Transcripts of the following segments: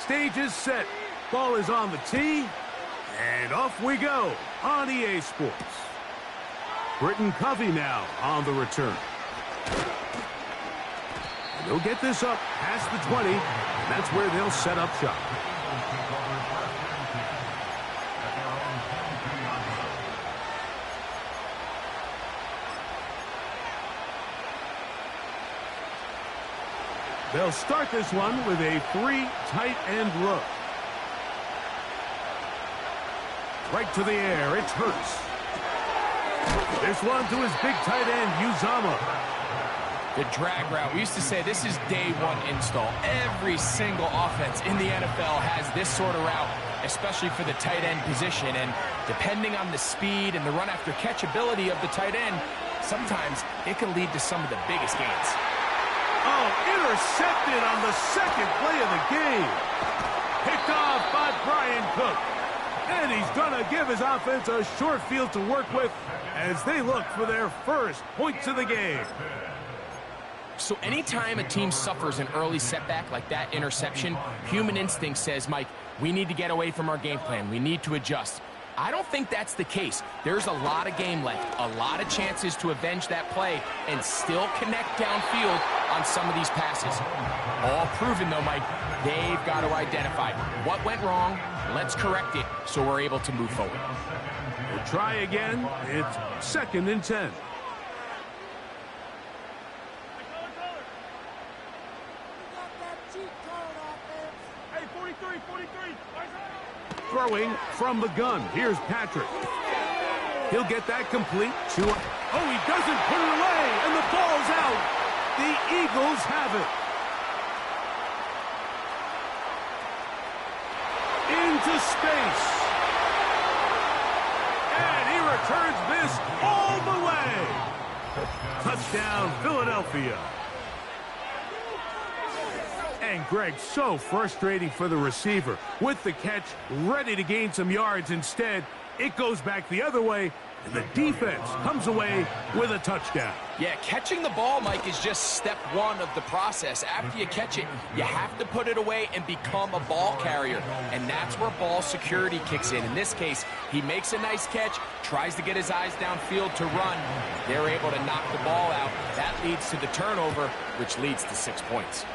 Stage is set. Ball is on the tee. And off we go on EA Sports. Britton Covey now on the return. They'll get this up past the 20, and that's where they'll set up shop. They'll start this one with a 3 tight end look. Right to the air, it's Hurts. This one to his big tight end, Uzomah. The drag route. We used to say this is day one install. Every single offense in the NFL has this sort of route, especially for the tight end position. And depending on the speed and the run after catch ability of the tight end, sometimes it can lead to some of the biggest gains. Oh, intercepted on the second play of the game. Picked off by Brian Cook. And he's going to give his offense a short field to work with as they look for their first points of the game. So anytime a team suffers an early setback like that interception, human instinct says, Mike, we need to get away from our game plan. We need to adjust. I don't think that's the case. There's a lot of game left, a lot of chances to avenge that play and still connect downfield on some of these passes. All proven, though, Mike, they've got to identify what went wrong, let's correct it so we're able to move forward. We'll try again. It's 2nd and 10. Throwing from the gun. Here's Patrick. He'll get that complete to... Oh, he doesn't put it away, and the ball's out. The Eagles have it. Into space. And he returns this all the way. Touchdown, Philadelphia. And Greg, so frustrating for the receiver. With the catch, ready to gain some yards. Instead, it goes back the other way, and the defense comes away with a touchdown. Yeah, catching the ball, Mike, is just step one of the process. After you catch it, you have to put it away and become a ball carrier. And that's where ball security kicks in. In this case, he makes a nice catch, tries to get his eyes downfield to run. They're able to knock the ball out. That leads to the turnover, which leads to 6 points.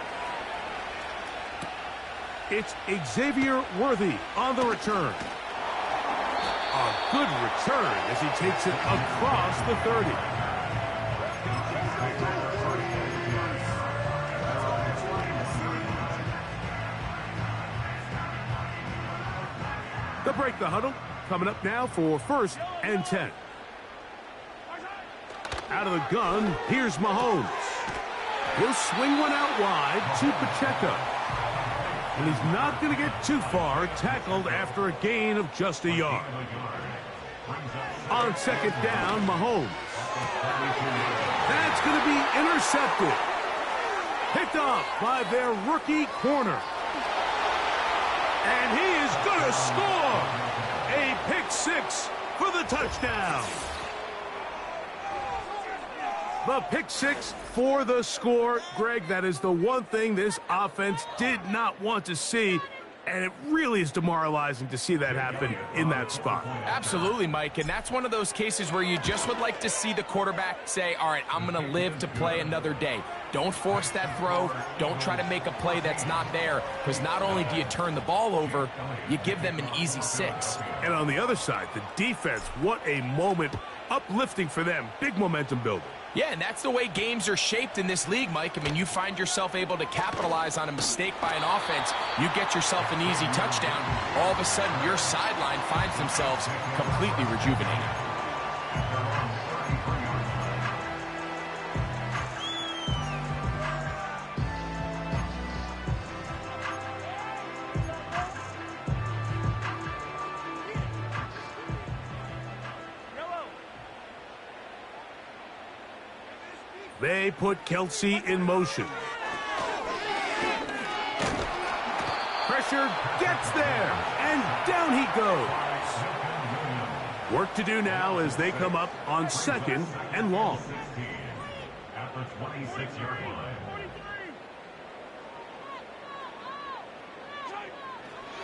It's Xavier Worthy on the return. A good return as he takes it across the 30. They'll break the huddle. Coming up now for 1st and 10. Out of the gun, here's Mahomes. He'll swing one out wide to Pacheco. And he's not going to get too far, tackled after a gain of just a yard. On 2nd down, Mahomes. That's going to be intercepted. Picked off by their rookie corner. And he is going to score. A pick 6 for the touchdown. The pick 6 for the score. Greg, that is the one thing this offense did not want to see, and it really is demoralizing to see that happen in that spot. Absolutely, Mike, and that's one of those cases where you just would like to see the quarterback say, all right, I'm going to live to play another day. Don't force that throw. Don't try to make a play that's not there, because not only do you turn the ball over, you give them an easy 6. And on the other side, the defense, what a moment, uplifting for them, big momentum building. Yeah, and that's the way games are shaped in this league, Mike. I mean, you find yourself able to capitalize on a mistake by an offense. You get yourself an easy touchdown. All of a sudden, your sideline finds themselves completely rejuvenated. They put Kelsey in motion. Pressure gets there, and down he goes. Work to do now as they come up on 2nd and long. At the 26-yard line.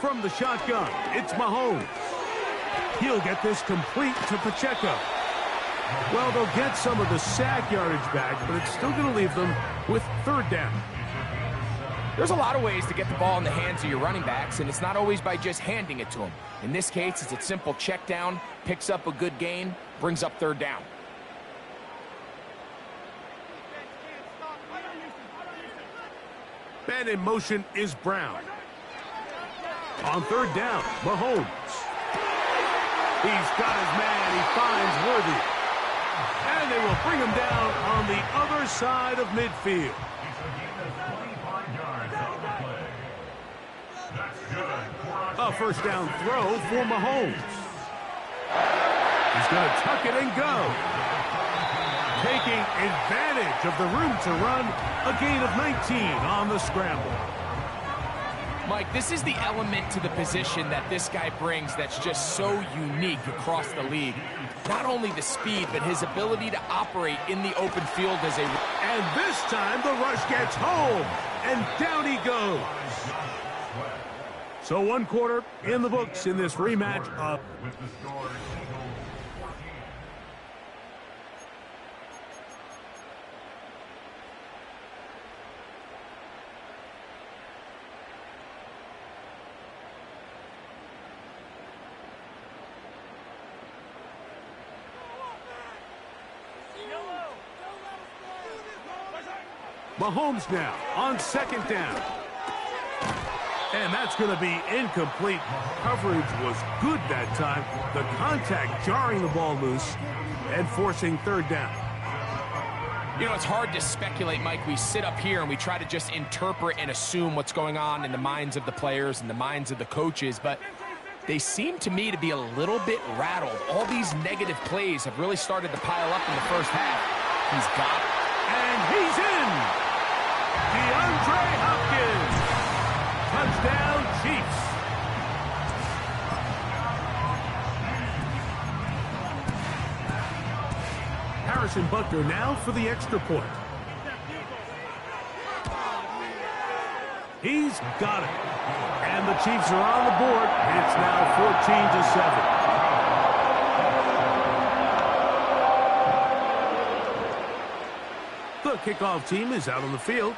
From the shotgun, it's Mahomes. He'll get this complete to Pacheco. Well, they'll get some of the sack yardage back, but it's still going to leave them with third down. There's a lot of ways to get the ball in the hands of your running backs, and it's not always by just handing it to them. In this case, it's a simple check down, picks up a good gain, brings up third down. Man in motion is Brown. On third down, Mahomes. He's got his man. He finds Worthy. And they will bring him down on the other side of midfield. A first down throw for Mahomes. He's going to tuck it and go. Taking advantage of the room to run, a gain of 19 on the scramble. Mike, this is the element to the position that this guy brings that's just so unique across the league. Not only the speed, but his ability to operate in the open field as a... And this time the rush gets home, and down he goes. So 1 quarter in the books in this rematch of... Mahomes now on second down. And that's going to be incomplete. Coverage was good that time. The contact jarring the ball loose and forcing third down. You know, it's hard to speculate, Mike. We sit up here and we try to just interpret and assume what's going on in the minds of the players and the minds of the coaches, but they seem to me to be a little bit rattled. All these negative plays have really started to pile up in the first half. He's got it. And he's in! DeAndre Hopkins! Touchdown, Chiefs! Harrison Butker now for the extra point. He's got it. And the Chiefs are on the board. It's now 14-7. The kickoff team is out on the field,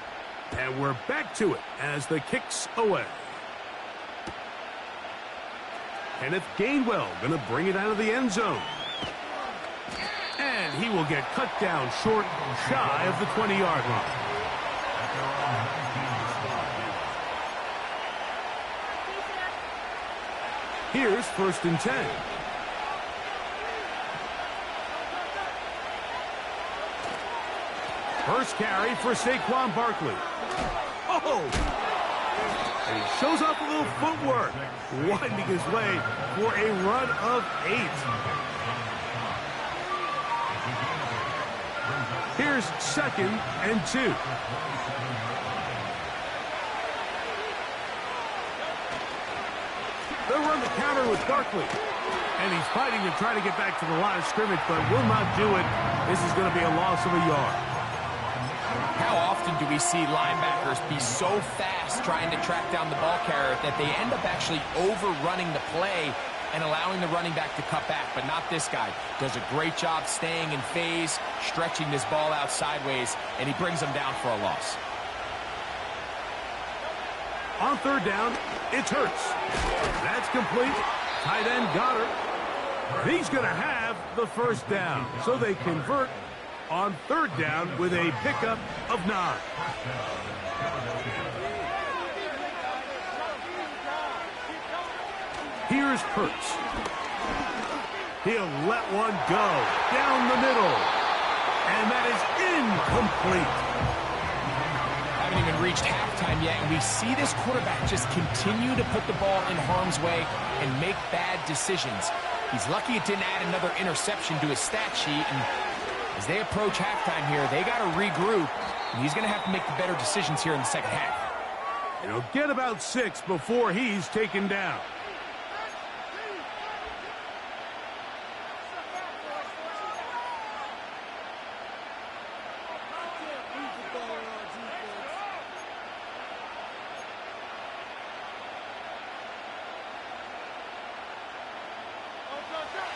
and we're back to it as the kick's away. Kenneth Gainwell going to bring it out of the end zone. And he will get cut down short, shy of the 20-yard line. Here's 1st and 10. First carry for Saquon Barkley. Oh! And he shows off a little footwork, winding his way for a run of 8. Here's 2nd and 2. They'll run the counter with Barkley. And he's fighting to try to get back to the line of scrimmage, but will not do it. This is going to be a loss of a yard. How often do we see linebackers be so fast trying to track down the ball carrier that they end up actually overrunning the play and allowing the running back to cut back? But not this guy. Does a great job staying in phase, stretching this ball out sideways, and he brings them down for a loss. On third down, it's Hurts. That's complete. Tight end Goddard. He's going to have the first down. So they convert on third down with a pickup of 9. Here's Hurts. He'll let one go down the middle. And that is incomplete. Haven't even reached halftime yet, and we see this quarterback just continue to put the ball in harm's way and make bad decisions. He's lucky it didn't add another interception to his stat sheet, and as they approach halftime here, they got to regroup, and he's going to have to make the better decisions here in the second half. And he'll get about 6 before he's taken down.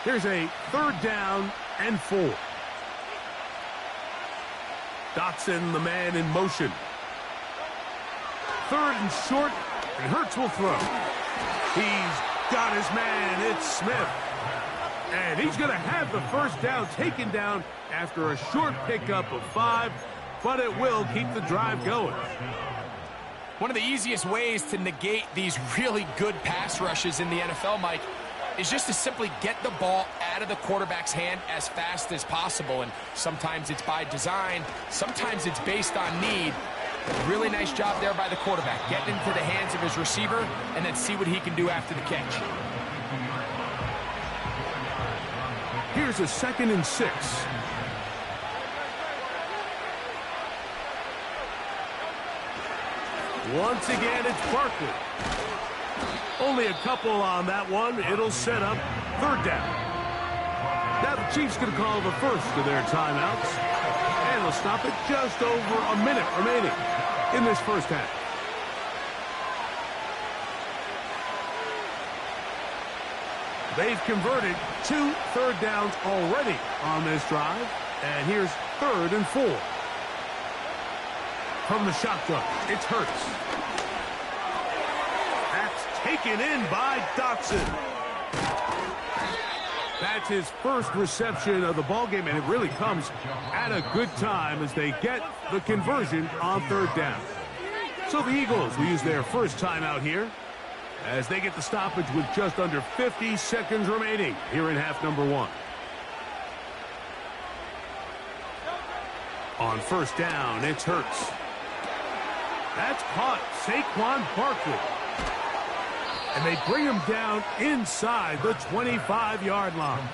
Here's a 3rd down and 4. Dotson, the man in motion. 3rd and short, and Hurts will throw. He's got his man. It's Smith. And he's going to have the 1st down taken down after a short pickup of 5, but it will keep the drive going. One of the easiest ways to negate these really good pass rushes in the NFL, Mike, is just to simply get the ball out of the quarterback's hand as fast as possible. And sometimes it's by design, sometimes it's based on need. Really nice job there by the quarterback, getting into the hands of his receiver and then see what he can do after the catch. Here's a 2nd and 6. Once again, it's Barkley. Only a couple on that one. It'll set up 3rd down. Now the Chiefs going to call the first of their timeouts. And they'll stop it just over a minute remaining in this first half. They've converted 2 3rd downs already on this drive. And here's 3rd and 4. From the shotgun, it's Hurts. That's taken in by Dotson. That's his first reception of the ballgame, and it really comes at a good time as they get the conversion on 3rd down. So the Eagles will use their first timeout here as they get the stoppage with just under 50 seconds remaining here in half number 1. On 1st down, it's Hurts. That's caught Saquon Barkley. And they bring him down inside the 25-yard line.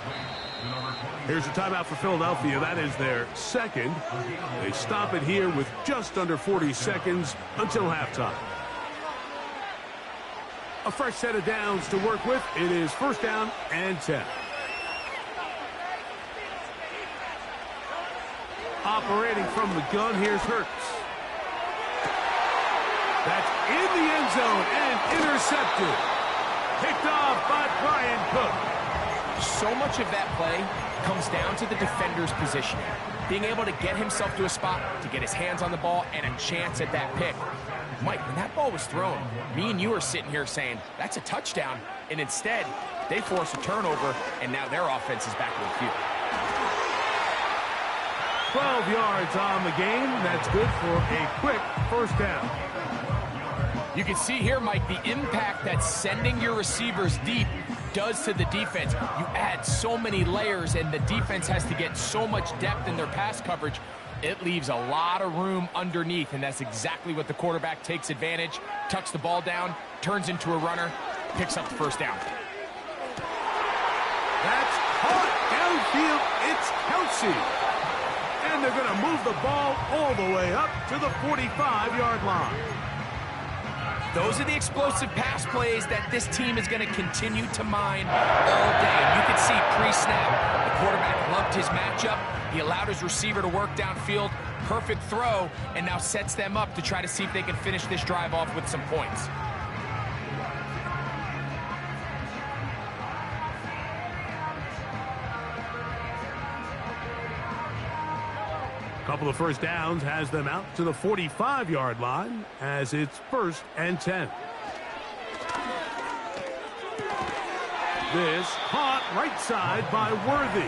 Here's a timeout for Philadelphia. That is their 2nd. They stop it here with just under 40 seconds until halftime. A fresh set of downs to work with. It is 1st down and 10. Operating from the gun, here's Hurts. That's in the end zone and intercepted. Picked off by Brian Cook. So much of that play comes down to the defender's positioning. Being able to get himself to a spot, to get his hands on the ball, and a chance at that pick. Mike, when that ball was thrown, me and you are sitting here saying, that's a touchdown. And instead, they force a turnover, and now their offense is back in the field. 12 yards on the game. That's good for a quick 1st down. You can see here, Mike, the impact that sending your receivers deep does to the defense. You add so many layers, and the defense has to get so much depth in their pass coverage. It leaves a lot of room underneath, and that's exactly what the quarterback takes advantage, tucks the ball down, turns into a runner, picks up the 1st down. That's caught downfield. It's Kelsey. And they're going to move the ball all the way up to the 45-yard line. Those are the explosive pass plays that this team is going to continue to mine all day. And you can see pre-snap, the quarterback loved his matchup. He allowed his receiver to work downfield. Perfect throw, and now sets them up to try to see if they can finish this drive off with some points. Couple of 1st downs has them out to the 45-yard line as it's 1st and 10. This caught right side by Worthy.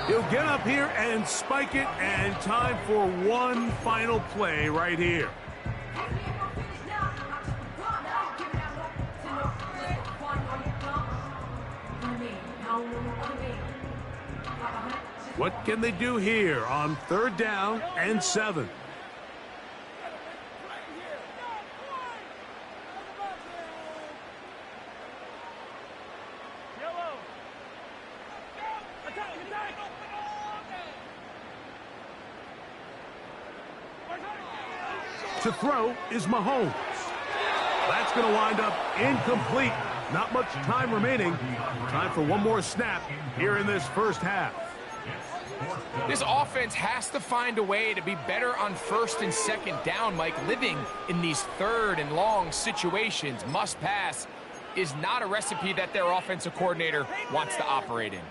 He'll get up here and spike it, and time for one final play right here. What can they do here on 3rd down and 7? To throw is Mahomes. That's going to wind up incomplete. Not much time remaining. Time for one more snap here in this first half. This offense has to find a way to be better on 1st and 2nd down, Mike. Living in these 3rd and long situations, must pass. is not a recipe that their offensive coordinator wants to operate in.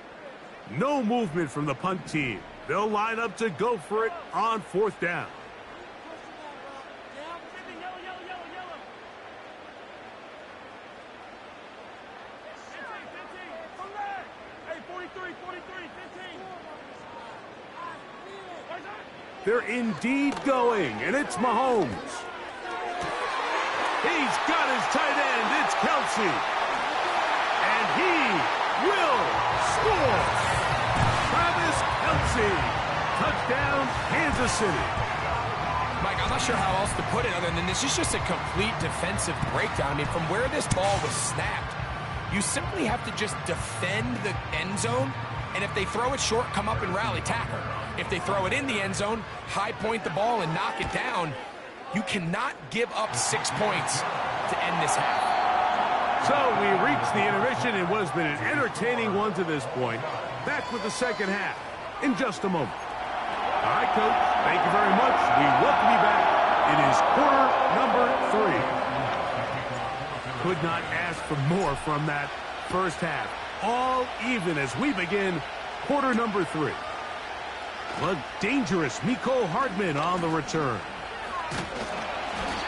No movement from the punt team. They'll line up to go for it on 4th down. They're indeed going, and it's Mahomes. He's got his tight end. It's Kelsey. And he will score. Travis Kelsey. Touchdown, Kansas City. Mike, I'm not sure how else to put it other than this is just a complete defensive breakdown. I mean, from where this ball was snapped, you simply have to just defend the end zone, and if they throw it short, come up and rally tackle. If they throw it in the end zone, high point the ball and knock it down. You cannot give up 6 points to end this half. So we reached the intermission in what has been an entertaining one to this point. Back with the second half in just a moment. All right, Coach, thank you very much. We welcome you back. It is quarter number 3. Could not ask for more from that first half. All even as we begin quarter number 3. The dangerous Mecole Hardman on the return.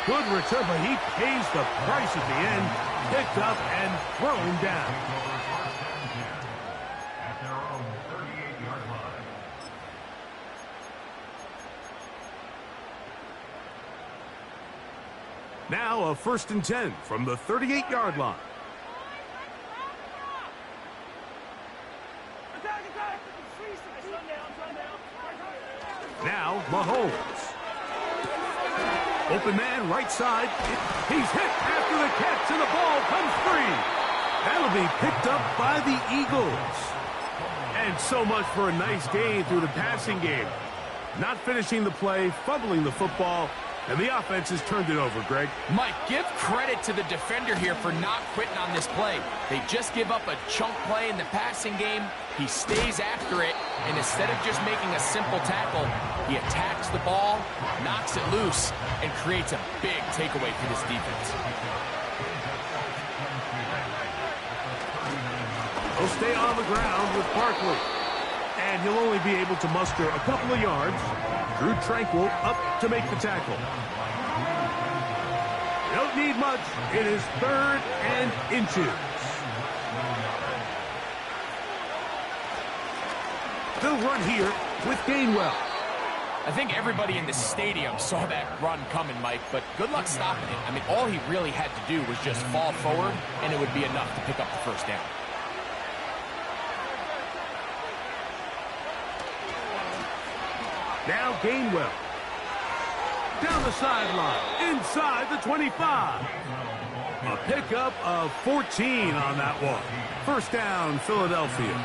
Good return, but he pays the price at the end. Picked up and thrown down. At their own 38-yard line. Now a 1st and 10 from the 38-yard line. Now Mahomes. Open man, right side. He's hit after the catch, and the ball comes free. That'll be picked up by the Eagles. And so much for a nice gain through the passing game. Not finishing the play, fumbling the football, and the offense has turned it over, Greg. Mike, give credit to the defender here for not quitting on this play. They just give up a chunk play in the passing game. He stays after it, and instead of just making a simple tackle, he attacks the ball, knocks it loose, and creates a big takeaway for this defense. He'll stay on the ground with Barkley. And he'll only be able to muster a couple of yards. Drew Tranquill up to make the tackle. Don't need much. It is 3rd and inches. They'll run here with Gainwell. I think everybody in the stadium saw that run coming, Mike, but good luck stopping it. I mean, all he really had to do was just fall forward, and it would be enough to pick up the 1st down. Now Gainwell. Down the sideline, inside the 25. A pickup of 14 on that one. 1st down, Philadelphia.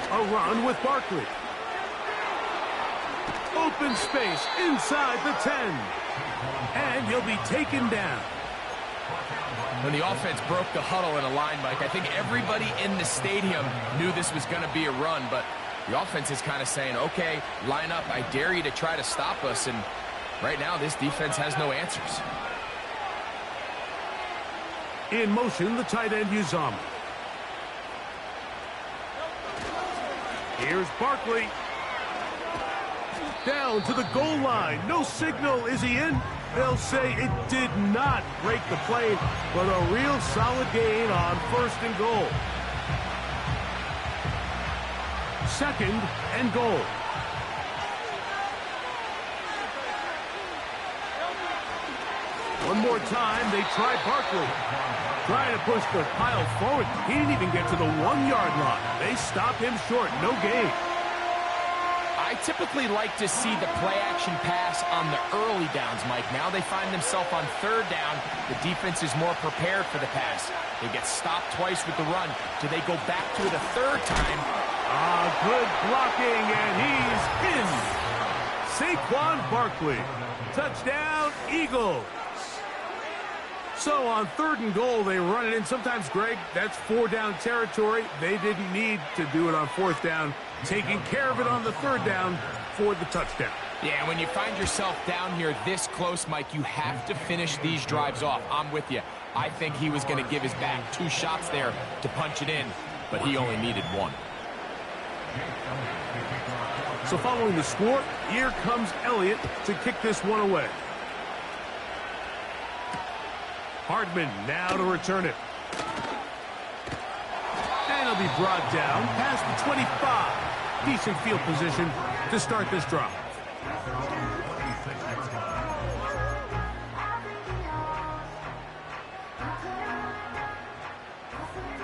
A run with Barkley. Open space inside the 10. And he'll be taken down. When the offense broke the huddle in a line, Mike, I think everybody in the stadium knew this was going to be a run, but the offense is kind of saying, okay, line up. I dare you to try to stop us, and right now this defense has no answers. In motion, the tight end, Uzomah. Here's Barkley. Down to the goal line. No signal. Is he in? They'll say it did not break the play, but a real solid gain on 1st and goal. 2nd and goal. One more time, they try Barkley. Trying to push the pile forward. He didn't even get to the 1-yard line. They stopped him short. No gain. I typically like to see the play-action pass on the early downs, Mike. Now they find themselves on 3rd down. The defense is more prepared for the pass. They get stopped twice with the run. Do they go back to it a 3rd time? Good blocking, and he's in. Saquon Barkley. Touchdown, Eagles. So on 3rd and goal, they run it in. Sometimes, Greg, that's 4-down territory. They didn't need to do it on 4th down. Taking care of it on the 3rd down for the touchdown. Yeah, when you find yourself down here this close, Mike, you have to finish these drives off. I'm with you. I think he was going to give his back 2 shots there to punch it in, but he only needed 1. So following the score, here comes Elliott to kick this one away. Hardman now to return it. And it'll be brought down past the 25. Decent field position to start this drive.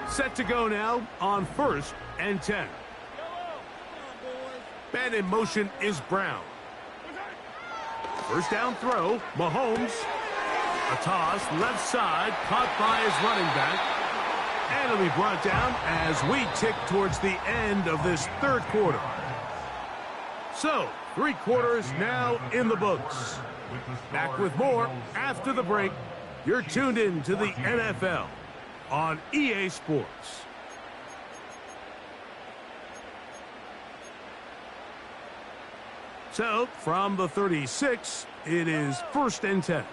Set to go now on 1st and 10. Man in motion is Brown. First down throw, Mahomes. A toss, left side, caught by his running back. And it'll be brought down as we tick towards the end of this 3rd quarter. So, 3 quarters now in the books. Back with more after the break. You're tuned in to the NFL on EA Sports. So, from the 36, it is 1st and 10.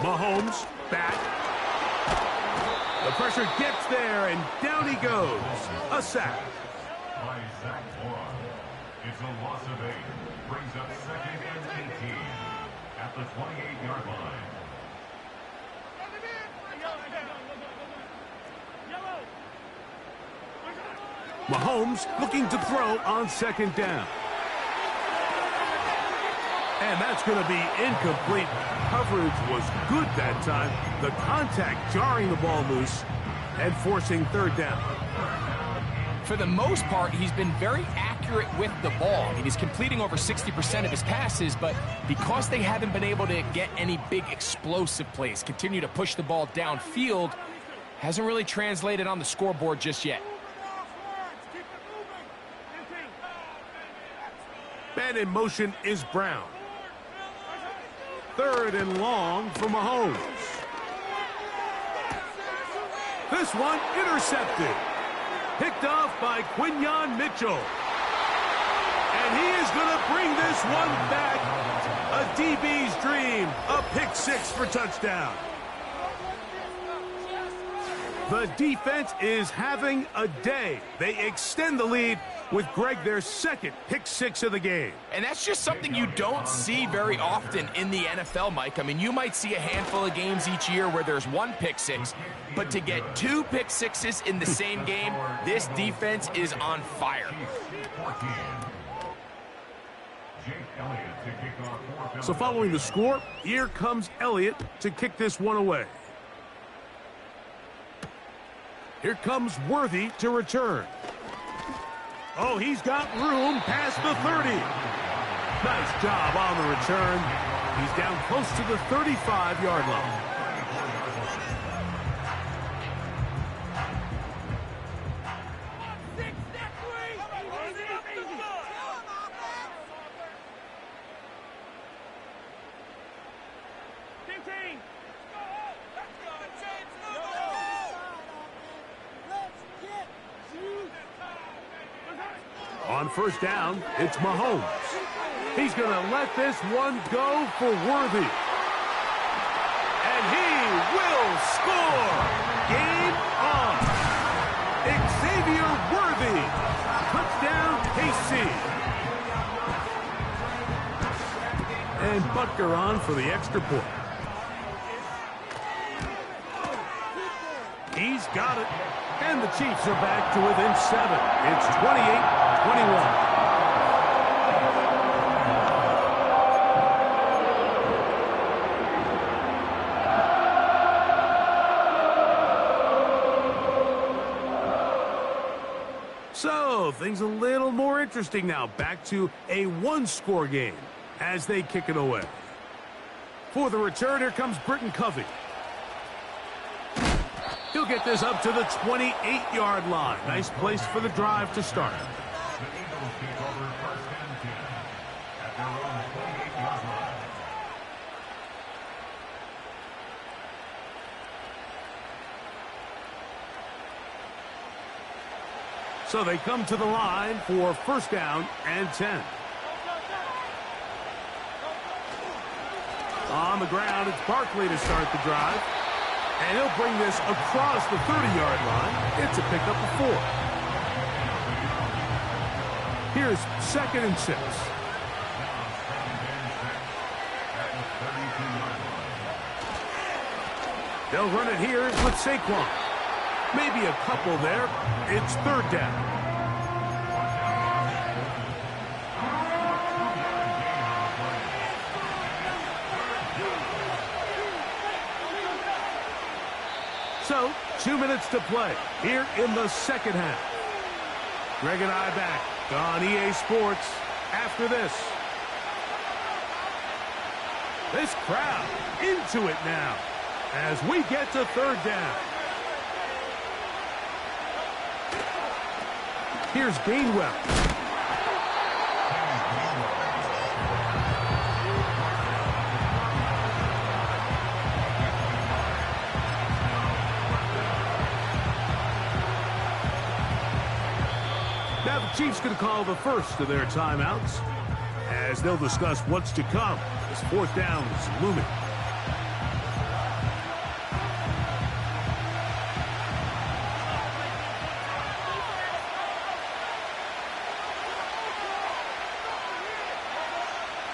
Mahomes back. The pressure gets there, and down he goes. A sack. By Zach Moore. It's a loss of 8. Brings up 2nd and 18 at the 28-yard line. Mahomes looking to throw on 2nd down. And that's going to be incomplete. Coverage was good that time. The contact jarring the ball loose and forcing 3rd down. For the most part, he's been very accurate with the ball. I mean, he's completing over 60% of his passes, but because they haven't been able to get any big explosive plays, continue to push the ball downfield, hasn't really translated on the scoreboard just yet. Man in motion is Brown. 3rd and long for Mahomes. This one intercepted. Picked off by Quinyon Mitchell. And he is going to bring this one back. A DB's dream. A pick 6 for touchdown. The defense is having a day. They extend the lead with Greg their 2nd pick 6 of the game. And that's just something you don't see very often in the NFL, Mike. I mean, you might see a handful of games each year where there's 1 pick 6, but to get 2 pick 6s in the same game, this defense is on fire. So following the score, here comes Elliott to kick this one away. Here comes Worthy to return. Oh, he's got room past the 30. Nice job on the return. He's down close to the 35-yard line. On 1st down, it's Mahomes. He's going to let this one go for Worthy. And he will score. Game on. Xavier Worthy. Touchdown, KC. And Butker on for the extra point. He's got it. And the Chiefs are back to within 7. It's 28-21. So, things a little more interesting now. Back to a 1-score game as they kick it away. For the return, here comes Britton Covey. He'll get this up to the 28-yard line. Nice place for the drive to start. The Eagles take over 1st and 10 at their own 28-yard line. So they come to the line for first down and 10. On the ground, it's Barkley to start the drive. And he'll bring this across the 30-yard line. It's a pickup of 4. Here's 2nd and 6. They'll run it here with Saquon. Maybe a couple there. It's 3rd down. So, 2 minutes to play here in the second half. Greg and I back on EA Sports after this. This crowd into it now as we get to 3rd down. Here's Gainwell. Now the Chiefs going to call the first of their timeouts as they'll discuss what's to come as 4th down is looming.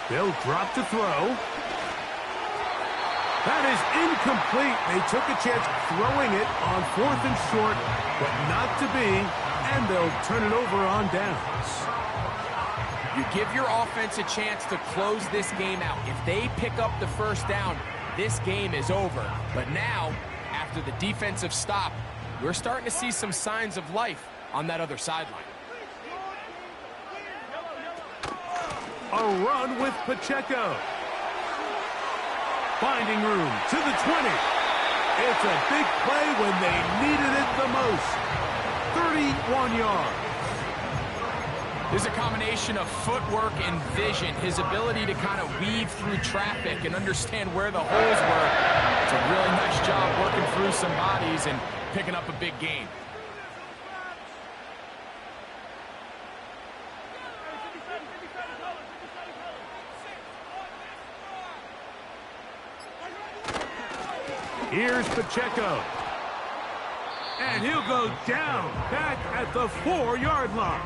They'll drop to throw. That is incomplete. They took a chance throwing it on 4th and short, but not to be, and they'll turn it over on downs. You give your offense a chance to close this game out. If they pick up the first down, this game is over. But now, after the defensive stop, we're starting to see some signs of life on that other sideline. A run with Pacheco. Finding room to the 20. It's a big play when they needed it the most. 31 yards. There's a combination of footwork and vision, his ability to kind of weave through traffic and understand where the holes were. It's a really nice job working through some bodies and picking up a big gain. Here's Pacheco. And he'll go down back at the 4-yard line.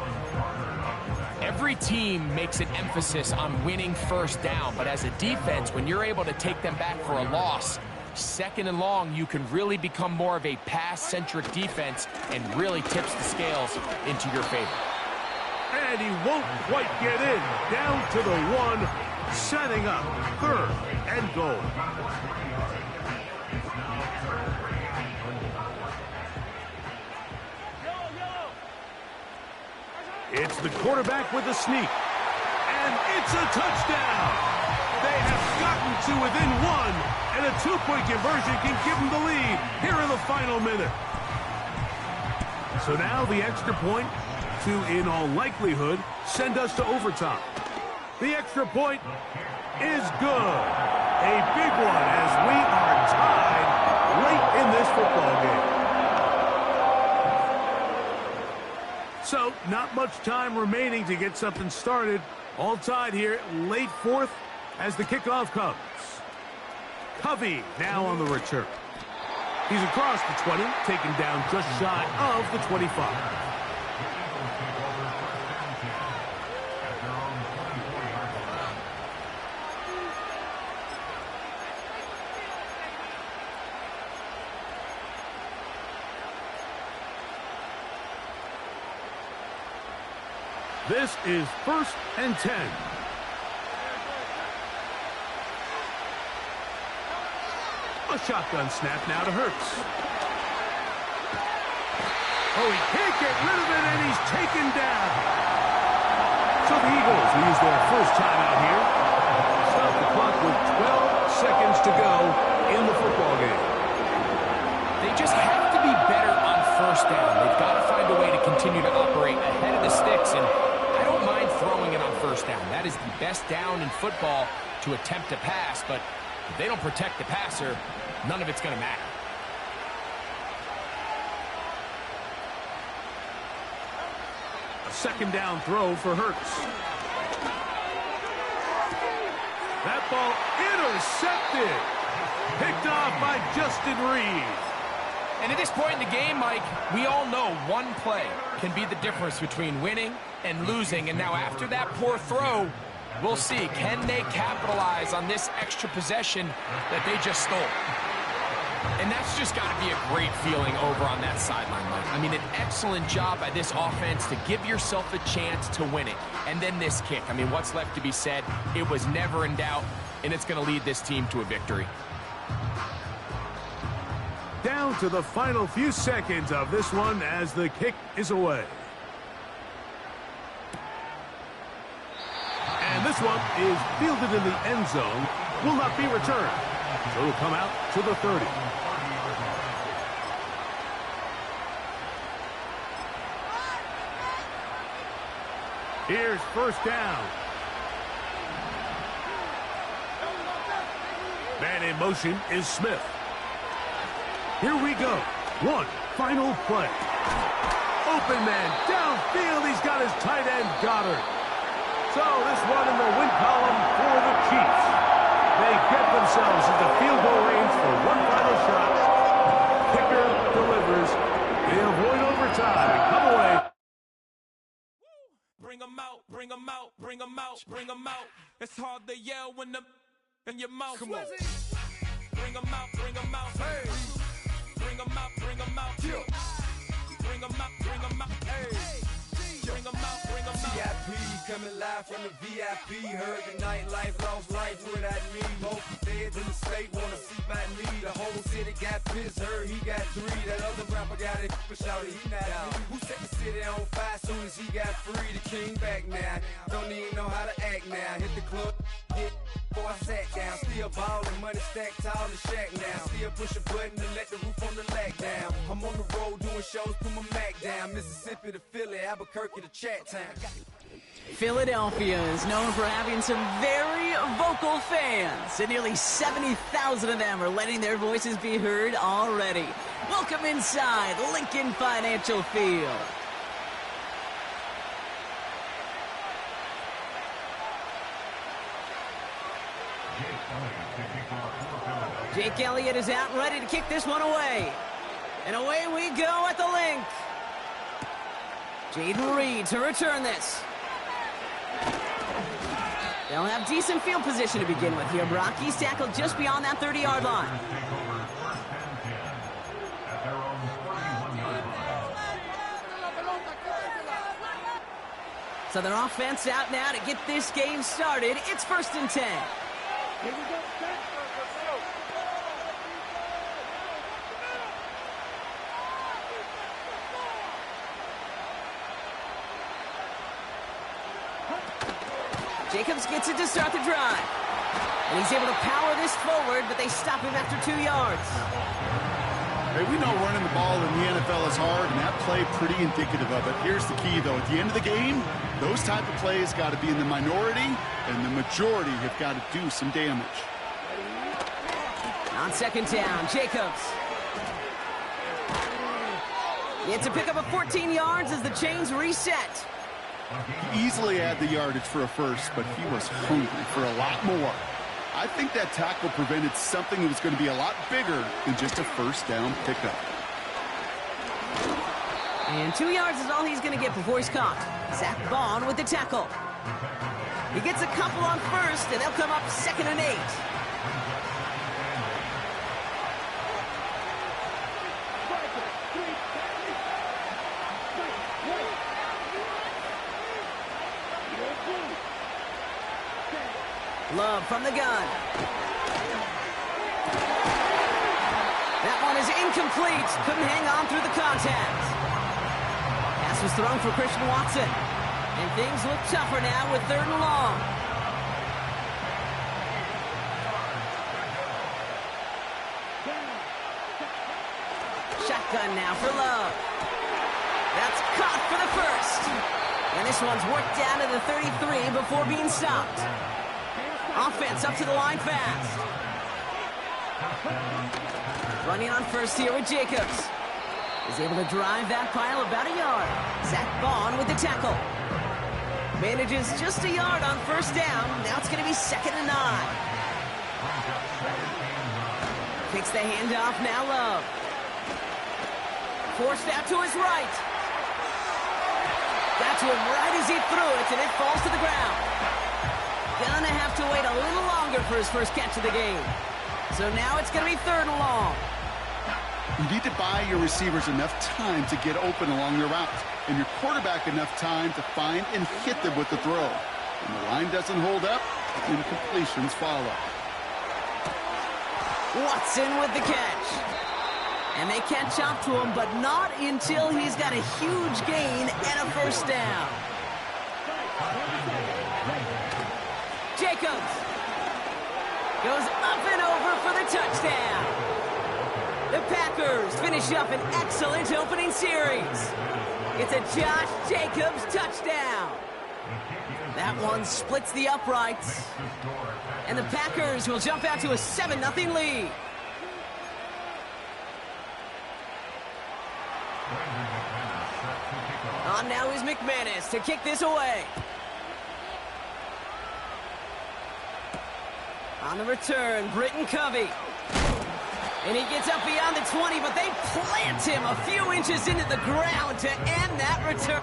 Every team makes an emphasis on winning first down, but as a defense, when you're able to take them back for a loss, 2nd and long, you can really become more of a pass-centric defense and really tips the scales into your favor. And he won't quite get in. Down to the 1, setting up 3rd and goal. It's the quarterback with a sneak. And it's a touchdown. They have gotten to within 1, and a 2-point conversion can give them the lead here in the final minute. So now the extra point to, in all likelihood, send us to overtime. The extra point is good. A big one as we are tied late in this football game. So, not much time remaining to get something started. All tied here, late 4th as the kickoff comes. Covey now on the return. He's across the 20, taken down just shy of the 25. This is 1st and 10. A shotgun snap now to Hurts. Oh, he can't get rid of it, and he's taken down. So the Eagles use their first timeout here. Stop the clock with 12 seconds to go in the football game. They just have to be better on first down. They've got to find a way to continue to operate ahead of the sticks, and I don't mind throwing it on first down. That is the best down in football to attempt to pass, but if they don't protect the passer, none of it's going to matter. Second down throw for Hurts. That ball intercepted. Picked off by Justin Reed. And at this point in the game, Mike, we all know one play can be the difference between winning and losing. And now after that poor throw, we'll see, can they capitalize on this extra possession that they just stole? And that's just got to be a great feeling over on that sideline, Mike. I mean, an excellent job by this offense to give yourself a chance to win it. And then this kick. I mean, what's left to be said? It was never in doubt, and it's going to lead this team to a victory. Down to the final few seconds of this one as the kick is away. And this one is fielded in the end zone. Will not be returned. So it'll come out to the 30. Here's first down. Man in motion is Smith. Here we go. One final play. Open man downfield. He's got his tight end Goddard. So this one in the win column for the Chiefs. They get themselves into field goal range for one final shot. Kicker delivers. They avoid overtime and come away. Bring them out, bring them out, bring them out, bring them out. It's hard to yell when the in your mouth. Come on. Bring them out, bring them out. Hey. Bring them out, bring them out. Yeah. Bring them out, bring them out. Hey. Bring them out, bring them out. VIP coming live from the VIP. Heard the nightlife, lost life without me. Most feds in the state wanna see by me. The whole city got pissed, heard he got 3. That other rapper got it for shouty, he not out. Who set the city on fire soon as he got free? The king back now. Don't even know how to act now. Hit the club, hit. Before I sat down, still ballin', money stacked tall in shack now. Still push a button to let the roof on the lag down. I'm on the road doing shows, put my Mac down. Mississippi to Philly, Albuquerque to Chat Town. Philadelphia is known for having some very vocal fans, and nearly 70,000 of them are letting their voices be heard already. Welcome inside Lincoln Financial Field. Jake Elliott is out and ready to kick this one away. And away we go at the link. Jaden Reed to return this. They'll have decent field position to begin with here, Brock. He's tackled just beyond that 30-yard line. So their offense out now to get this game started. It's 1st and 10. Here we go. Jacobs gets it to start the drive. And he's able to power this forward, but they stop him after 2 yards. Hey, we know running the ball in the NFL is hard, and that play pretty indicative of it. Here's the key, though. At the end of the game, those type of plays got to be in the minority, and the majority have got to do some damage. On 2nd down, Jacobs. Gets to pick up a 14 yards as the chains reset. He easily had the yardage for a first, but he was hungry for a lot more. I think that tackle prevented something that was going to be a lot bigger than just a first down pickup. And 2 yards is all he's going to get before he's caught. Zach Bond with the tackle. He gets a couple on first, and they'll come up 2nd and 8. Love from the gun. That one is incomplete. Couldn't hang on through the contact. Pass was thrown for Christian Watson. And things look tougher now with 3rd and long. Shotgun now for Love. That's caught for the first. And this one's worked down to the 33 before being stopped. Offense up to the line fast. Running on first here with Jacobs. is able to drive that pile about a yard. Zach Bond with the tackle. Manages just a yard on first down. Now it's going to be 2nd and 9. Takes the handoff, now Love. Forced out to his right. Got to him right as he threw it, and it falls to the ground. Gonna have to wait a little longer for his first catch of the game. So now it's going to be 3rd and long. You need to buy your receivers enough time to get open along their route, and your quarterback enough time to find and hit them with the throw. When the line doesn't hold up, incompletions follow. Watson with the catch. And they catch up to him, but not until he's got a huge gain and a first down. Jacobs goes up and over for the touchdown. The Packers finish up an excellent opening series. It's a Josh Jacobs touchdown. That one splits the uprights. And the Packers will jump out to a 7-0 lead. On now is McManus to kick this away. On the return, Britton Covey. And he gets up beyond the 20, but they plant him a few inches into the ground to end that return.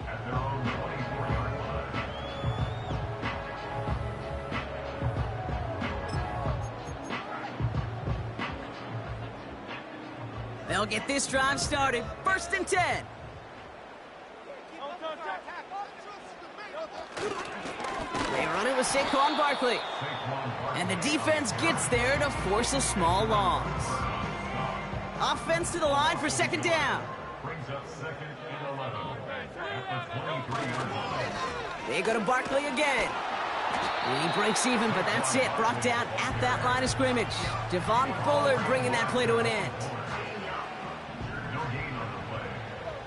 At their own 24-yard line. They'll get this drive started. 1st and 10. They run it with Saquon Barkley. And the defense gets there to force a small loss. Offense to the line for 2nd down. Brings up 2nd and 11 at the 23-yard line. They go to Barkley again. He breaks even, but that's it. Brought down at that line of scrimmage. Devon Fuller bringing that play to an end. No gain on the play.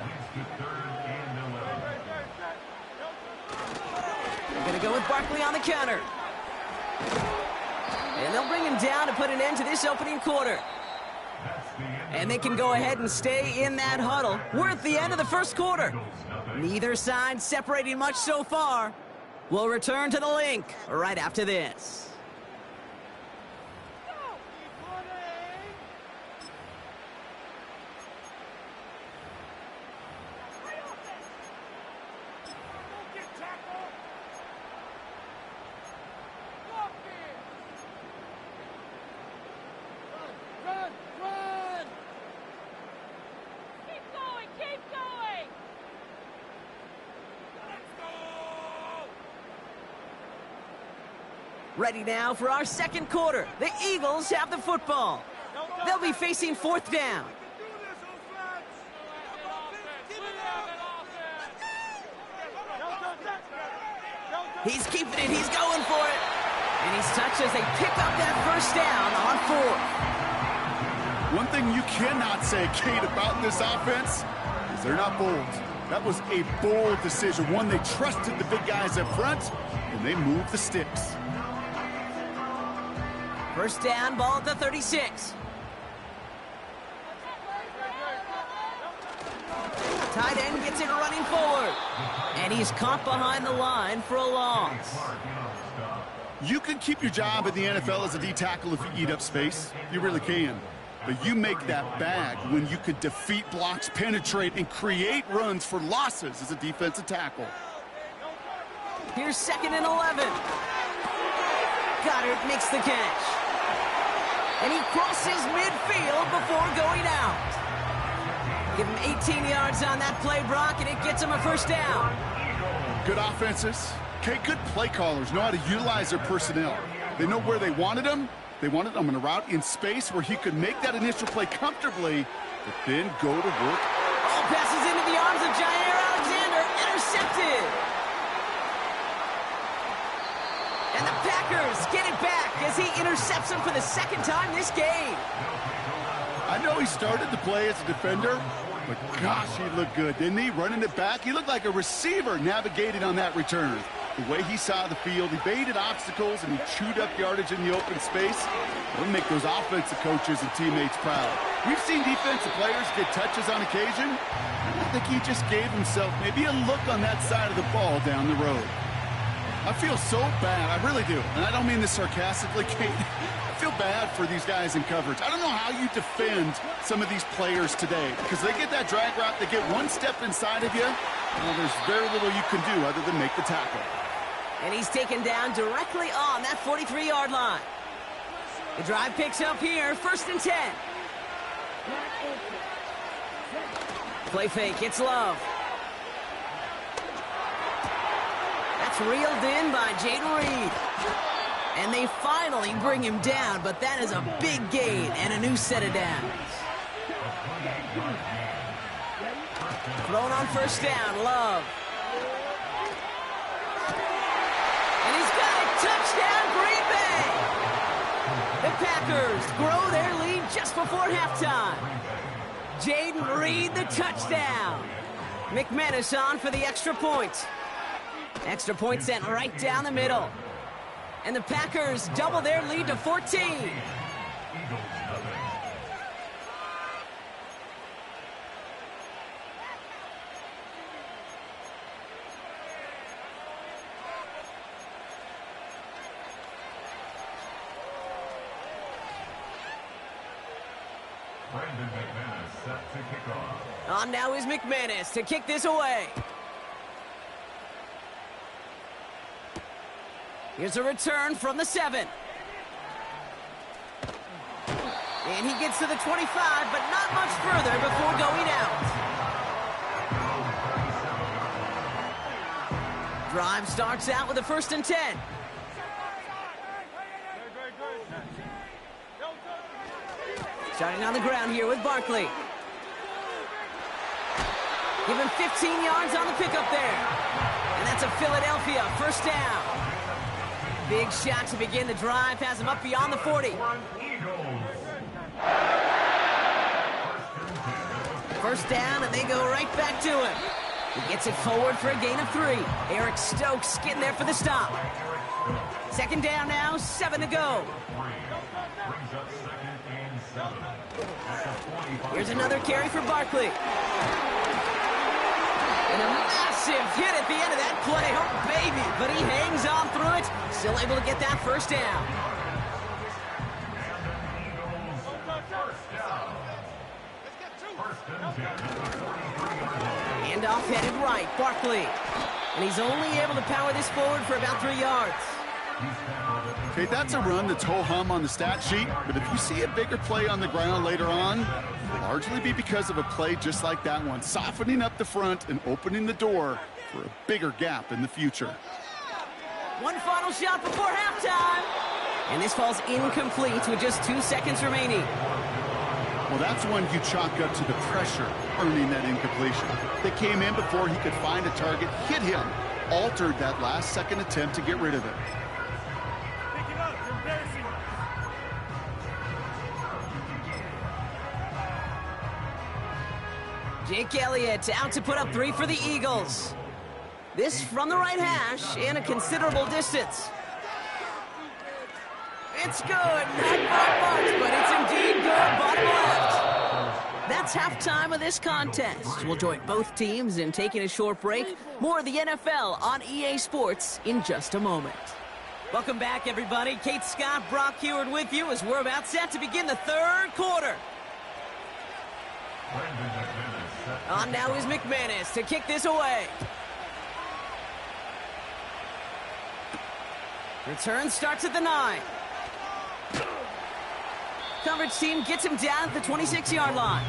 Leads to 3rd and 11. They're going to go with Barkley on the counter. And they'll bring him down to put an end to this opening quarter. And they can go ahead and stay in that huddle. We're at the end of the first quarter. Neither side separating much so far. We'll return to the link right after this. Ready now for our second quarter. The Eagles have the football. They'll be facing 4th down. He's keeping it. He's going for it. And he's touched as they pick up that first down on 4th. One thing you cannot say, Kate, about this offense is they're not bold. That was a bold decision. One, they trusted the big guys up front, and they moved the sticks. First down, ball at the 36. Tight end gets it running forward. And he's caught behind the line for a loss. You can keep your job in the NFL as a D-tackle if you eat up space. You really can. But you make that bag when you could defeat blocks, penetrate, and create runs for losses as a defensive tackle. Here's 2nd and 11. Goddard makes the catch. And he crosses midfield before going out. Give him 18 yards on that play, Brock, and it gets him a first down. Good offenses. Okay, good play callers know how to utilize their personnel. They know where they wanted him. They wanted him on a route in space where he could make that initial play comfortably, but then go to work. Oh, passes into the arms of Jair Alexander. Intercepted. And the Packers get it back as he intercepts him for the second time this game. I know he started the play as a defender, but gosh, he looked good, didn't he? Running it back, he looked like a receiver navigating on that return. The way he saw the field, he baited obstacles, and he chewed up yardage in the open space. It'll make those offensive coaches and teammates proud. We've seen defensive players get touches on occasion. I think he just gave himself maybe a look on that side of the ball down the road. I feel so bad, I really do. And I don't mean this sarcastically, Kate. I feel bad for these guys in coverage. I don't know how you defend some of these players today, because they get that drag route, they get one step inside of you, well, there's very little you can do other than make the tackle. And he's taken down directly on that 43-yard line. The drive picks up here, 1st and 10. Play fake, it's Love. That's reeled in by Jayden Reed. And they finally bring him down, but that is a big gain and a new set of downs. Thrown on 1st down, Love. And he's got a touchdown, Green Bay! The Packers grow their lead just before halftime. Jayden Reed, the touchdown. McManus on for the extra point. Extra point sent right down the middle. And the Packers double their lead to 14. Brandon McManus set to kick off. On now is McManus to kick this away. Here's a return from the 7. And he gets to the 25, but not much further before going out. Drive starts out with a 1st and 10. Starting on the ground here with Barkley. Give him 15 yards on the pickup there. And that's a Philadelphia 1st down. Big shot to begin the drive. Has him up beyond the 40. 1st down, and they go right back to him. He gets it forward for a gain of 3. Eric Stokes getting there for the stop. 2nd down now, 7 to go. Here's another carry for Barkley. And a massive hit at the end of that play. Oh, baby. But he hangs on through it. Still able to get that 1st down. Handoff headed right. Barkley. And he's only able to power this forward for about 3 yards. Okay, that's a run that's ho-hum on the stat sheet, but if you see a bigger play on the ground later on, it'll largely be because of a play just like that one, softening up the front and opening the door for a bigger gap in the future. One final shot before halftime. And this falls incomplete with just 2 seconds remaining. Well, that's one you chalk up to the pressure earning that incompletion. They came in before he could find a target, hit him, altered that last-second attempt to get rid of it. Jake Elliott out to put up 3 for the Eagles. This from the right hash in a considerable distance. It's good, not by much, but it's indeed good, bottom left. That's halftime of this contest. We'll join both teams in taking a short break. More of the NFL on EA Sports in just a moment. Welcome back, everybody. Kate Scott, Brock Heward with you as we're about set to begin the 3rd quarter. On now is McManus to kick this away. Return starts at the 9. Coverage team gets him down at the 26-yard line.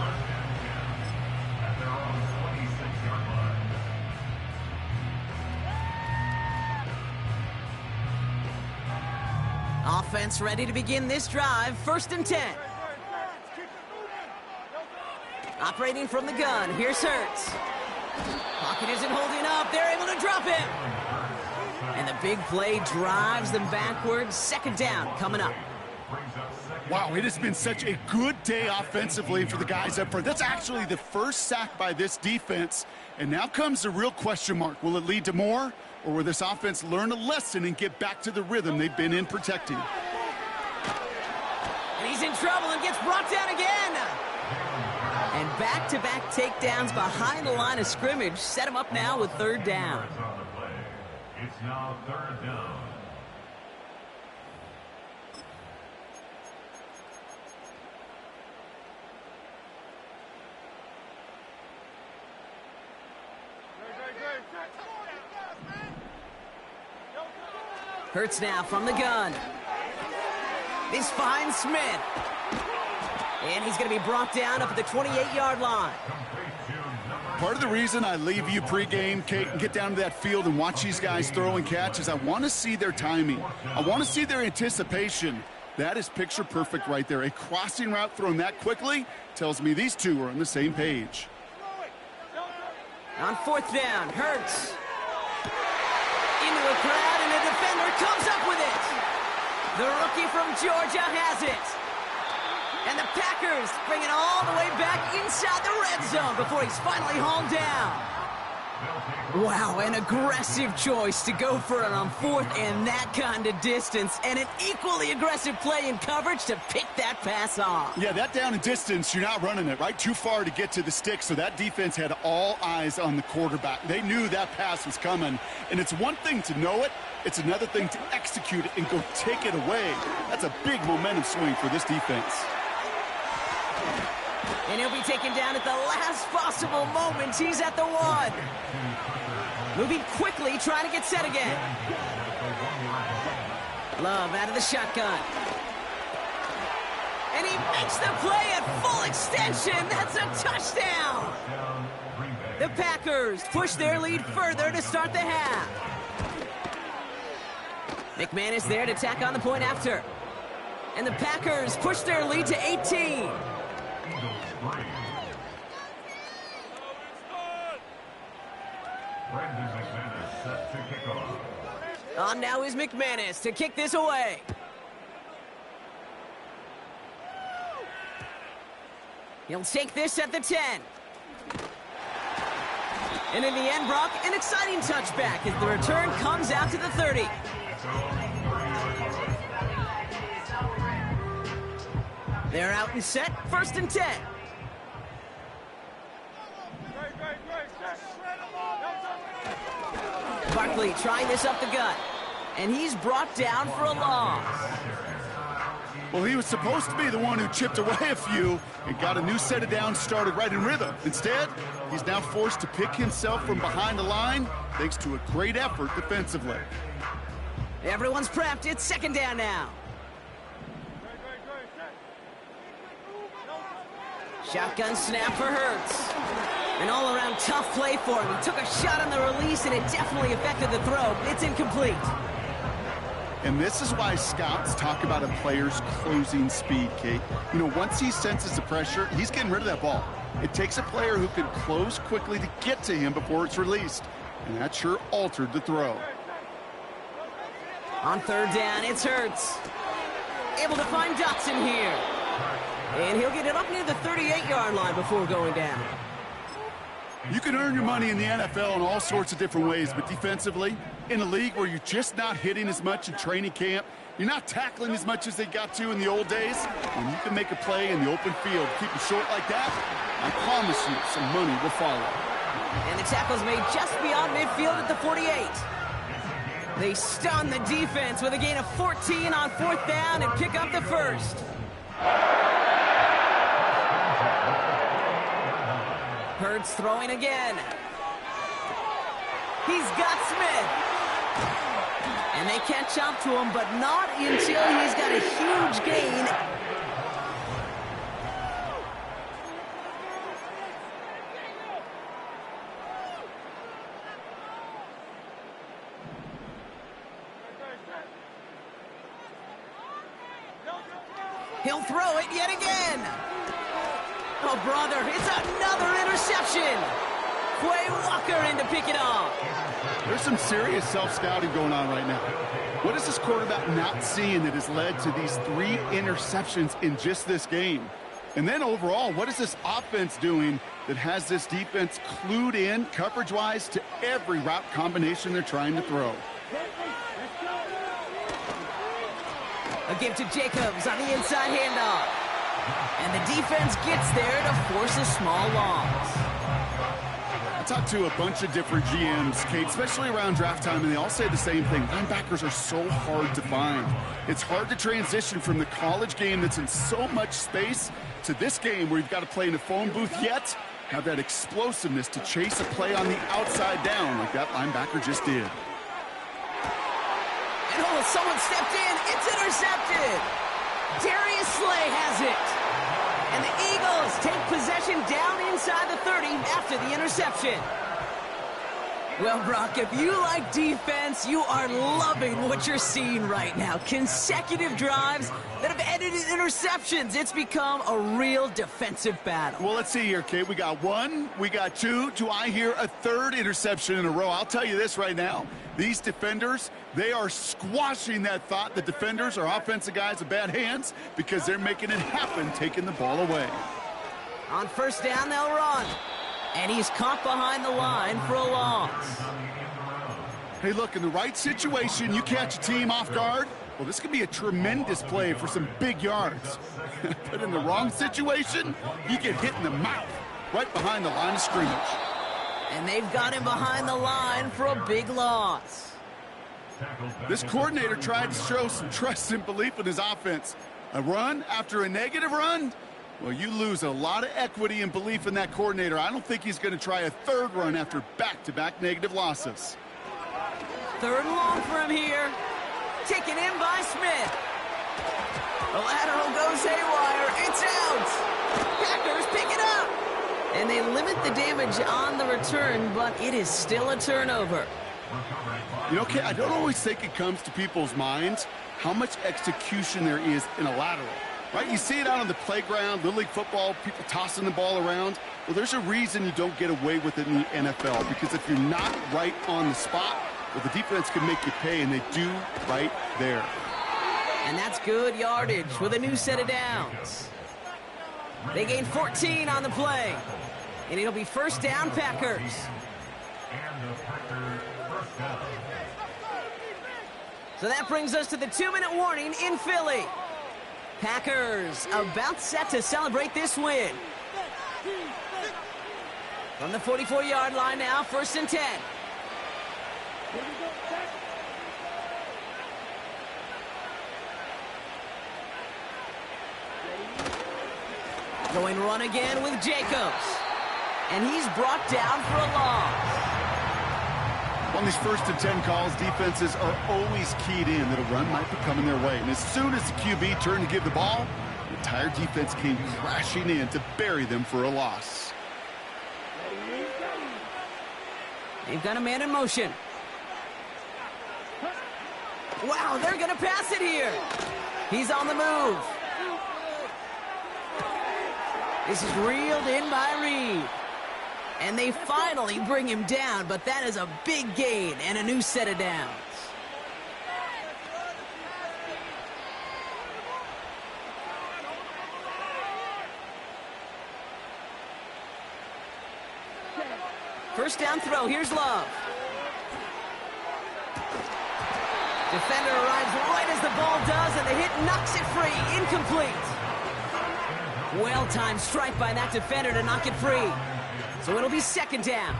Offense ready to begin this drive. 1st and 10. Operating from the gun. Here's Hurts. Pocket isn't holding up. They're able to drop him. And the big play drives them backwards. 2nd down coming up. Wow, it has been such a good day offensively for the guys up front. That's actually the first sack by this defense. And now comes the real question mark. Will it lead to more? Or will this offense learn a lesson and get back to the rhythm they've been in protecting? And he's in trouble and gets brought down again. And back-to-back takedowns behind the line of scrimmage set him up now with 3rd down. It's now 3rd down. Hurts now from the gun. This finds Smith. And he's going to be brought down up at the 28-yard line. Part of the reason I leave you pregame, Kate, and get down to that field and watch these guys throw and catch is I want to see their timing. I want to see their anticipation. That is picture perfect right there. A crossing route thrown that quickly tells me these two are on the same page. On 4th down, Hurts. Into a crowd, and a defender comes up with it. The rookie from Georgia has it. And the Packers bring it all the way back inside the red zone before he's finally hauled down. Wow, an aggressive choice to go for it on 4th and that kind of distance, and an equally aggressive play in coverage to pick that pass off. Yeah, that down and distance, you're not running it, right? Too far to get to the stick, so that defense had all eyes on the quarterback. They knew that pass was coming, and it's one thing to know it, it's another thing to execute it and go take it away. That's a big momentum swing for this defense. And he'll be taken down at the last possible moment. He's at the 1. Moving quickly, trying to get set again. Love out of the shotgun. And he makes the play at full extension. That's a touchdown. The Packers push their lead further to start the half. McManus there to tack on the point after. And the Packers push their lead to 18. Brandon McManus set to kick off. On now is McManus to kick this away. He'll take this at the 10. And in the end, Brock, an exciting touchback as the return comes out to the 30. They're out and set, 1st and 10. Barkley trying this up the gut, and he's brought down for a loss. Well, he was supposed to be the one who chipped away a few and got a new set of downs started right in rhythm. Instead, he's now forced to pick himself from behind the line thanks to a great effort defensively. Everyone's prepped. It's 2nd down now. Shotgun snap for Hurts. An all-around tough play for him. He took a shot on the release, and it definitely affected the throw. It's incomplete. And this is why scouts talk about a player's closing speed, Kate. You know, once he senses the pressure, he's getting rid of that ball. It takes a player who can close quickly to get to him before it's released. And that sure altered the throw. On 3rd down, it's Hurts. Able to find Dotson here. And he'll get it up near the 38-yard line before going down. You can earn your money in the NFL in all sorts of different ways, but defensively, in a league where you're just not hitting as much in training camp, you're not tackling as much as they got to in the old days, when you can make a play in the open field, keep it short like that, I promise you some money will follow. And the tackle's made just beyond midfield at the 48. They stun the defense with a gain of 14 on 4th down and pick up the 1st. Hurts throwing again. He's got Smith. And they catch up to him, but not until he's got a huge gain. He'll throw it yet again. Oh, brother, it's another interception. Quay Walker in to pick it off. There's some serious self-scouting going on right now. What is this quarterback not seeing that has led to these 3 interceptions in just this game? And then overall, what is this offense doing that has this defense clued in coverage-wise to every route combination they're trying to throw? A give to Jacobs on the inside handoff. And the defense gets there to force a small loss. I talked to a bunch of different GMs, Kate, especially around draft time, and they all say the same thing. Linebackers are so hard to find. It's hard to transition from the college game that's in so much space to this game where you've got to play in a phone booth, yet have that explosiveness to chase a play on the outside down like that linebacker just did. And oh, someone stepped in. It's intercepted. Darius Slay has it. And the Eagles take possession down inside the 30 after the interception. Well, Brock, if you like defense, you are loving what you're seeing right now. Consecutive drives that have ended in interceptions. It's become a real defensive battle. Well, let's see here, Kate. We got 1, we got 2. Do I hear a 3rd interception in a row? I'll tell you this right now. These defenders, they are squashing that thought. The defenders are offensive guys with bad hands because they're making it happen, taking the ball away. On first down, they'll run. And he's caught behind the line for a loss. Hey, look, in the right situation, you catch a team off guard. Well, this could be a tremendous play for some big yards. But in the wrong situation, you get hit in the mouth right behind the line of scrimmage. And they've got him behind the line for a big loss. This coordinator tried to show some trust and belief in his offense. A run after a negative run? Well, you lose a lot of equity and belief in that coordinator. I don't think he's going to try a 3rd run after back-to-back negative losses. 3rd and long for him here. Taken in by Smith. The lateral goes haywire. It's out. Packers pick it up. And they limit the damage on the return, but it is still a turnover. You know, Kate, I don't always think it comes to people's minds how much execution there is in a lateral. Right, you see it out on the playground, Little League football, people tossing the ball around. Well, there's a reason you don't get away with it in the NFL, because if you're not right on the spot, well, the defense can make you pay, and they do right there. And that's good yardage with a new set of downs. They gain 14 on the play, and it'll be first down, Packers. And the Packers first down. So that brings us to the 2-minute warning in Philly. Packers about set to celebrate this win. From the 44-yard line now, 1st and 10. Going run again with Jacobs. And he's brought down for a loss. On these 1st and 10 calls, defenses are always keyed in that a run might be coming their way. And as soon as the QB turned to give the ball, the entire defense came crashing in to bury them for a loss. They've got a man in motion. Wow, they're going to pass it here. He's on the move. This is reeled in by Reed. And they finally bring him down, but that is a big gain and a new set of downs. First down throw, here's Love. Defender arrives right as the ball does, and the hit knocks it free, incomplete. Well-timed strike by that defender to knock it free. So it'll be 2nd down.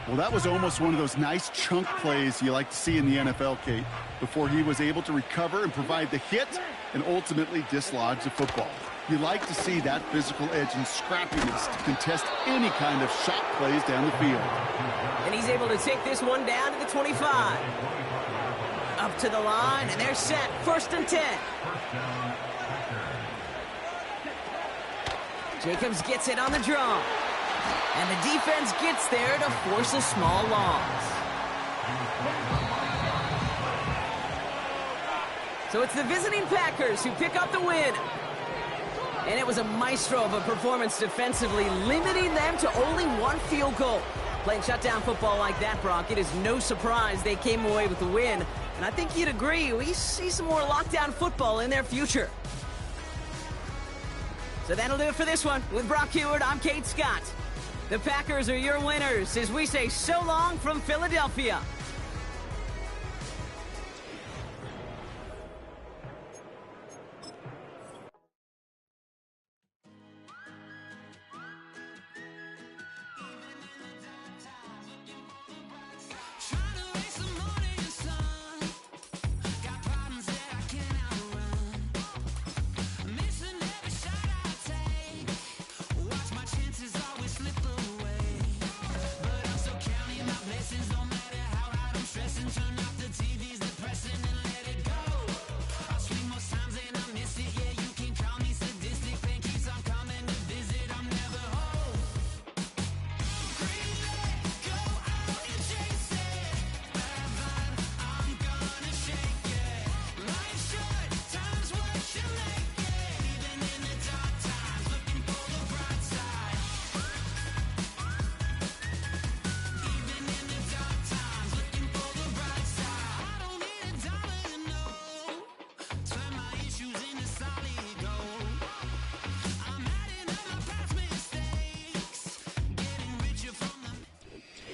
Well, that was almost one of those nice chunk plays you like to see in the NFL, Kate, before he was able to recover and provide the hit and ultimately dislodge the football. You like to see that physical edge and scrappiness to contest any kind of shot plays down the field. And he's able to take this one down to the 25. Up to the line, and they're set. 1st and 10. Jacobs gets it on the draw. And the defense gets there to force a small loss. So it's the visiting Packers who pick up the win. And it was a maestro of a performance defensively, limiting them to only 1 field goal. Playing shutdown football like that, Brock, it is no surprise they came away with the win. And I think you'd agree, we see some more lockdown football in their future. So that'll do it for this one. With Brock Huard, I'm Kate Scott. The Packers are your winners as we say so long from Philadelphia.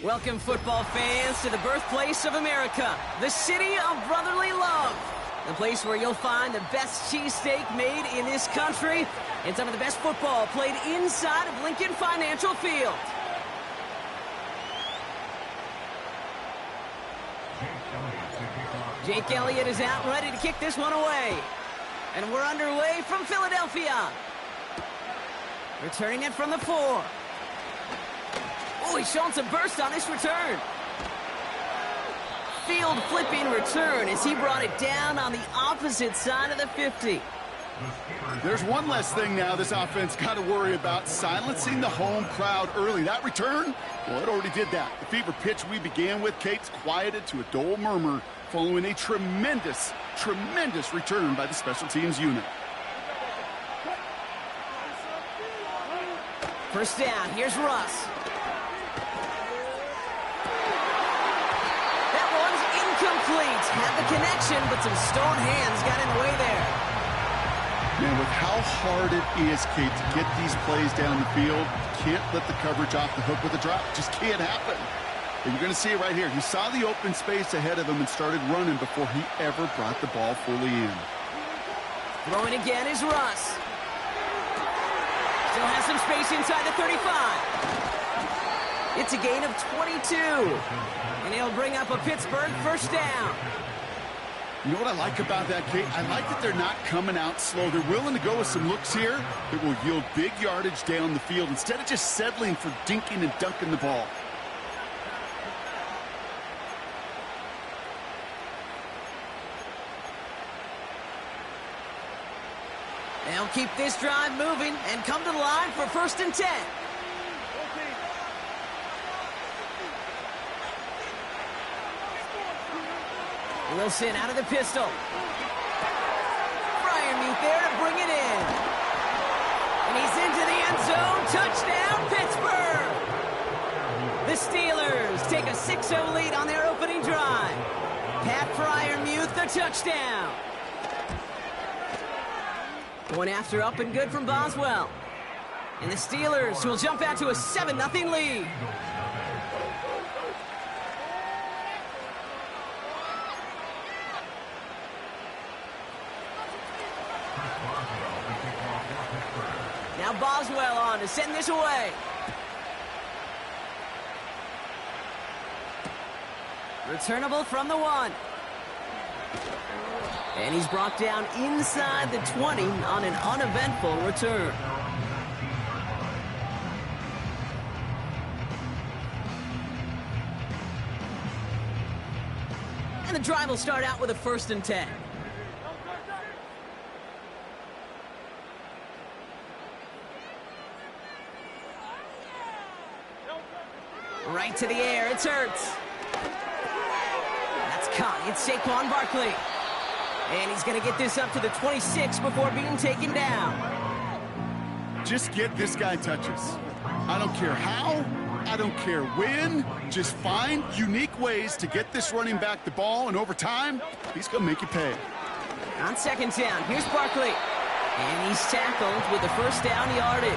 Welcome, football fans, to the birthplace of America, the city of brotherly love. The place where you'll find the best cheesesteak made in this country and some of the best football played inside of Lincoln Financial Field. Jake Elliott is out ready to kick this one away. And we're underway from Philadelphia. Returning it from the 4. Oh, he's showing some burst on this return. Field flipping return as he brought it down on the opposite side of the 50. There's one less thing now this offense got to worry about, silencing the home crowd early. That return, well, it already did that. The fever pitch we began with, Kate's quieted to a dull murmur following a tremendous return by the special teams unit. First down, here's Russ. Complete. Had the connection, but some stone hands got in the way there. Man, with how hard it is, Kate, to get these plays down the field, you can't let the coverage off the hook with a drop. It just can't happen. And you're going to see it right here. He saw the open space ahead of him and started running before he ever brought the ball fully in. Throwing again is Russ. Still has some space inside the 35. It's a gain of 22. And he'll bring up a Pittsburgh first down. You know what I like about that, Kate? I like that they're not coming out slow. They're willing to go with some looks here that will yield big yardage down the field instead of just settling for dinking and dunking the ball. They'll keep this drive moving and come to the line for 1st and 10. Wilson out of the pistol. Freiermuth there to bring it in. And he's into the end zone. Touchdown, Pittsburgh! The Steelers take a 6-0 lead on their opening drive. Pat Freiermuth, the touchdown. One after up and good from Boswell. And the Steelers will jump out to a 7-0 lead. Now Boswell on to send this away. Returnable from the 1. And he's brought down inside the 20 on an uneventful return. And the drive will start out with a 1st and 10. Right to the air, it's Ertz. That's caught, it's Saquon Barkley. And he's going to get this up to the 26 before being taken down. Just get this guy touches. I don't care how, I don't care when. Just find unique ways to get this running back the ball, and over time, he's going to make you pay. On second down, here's Barkley. And he's tackled with the first down yardage.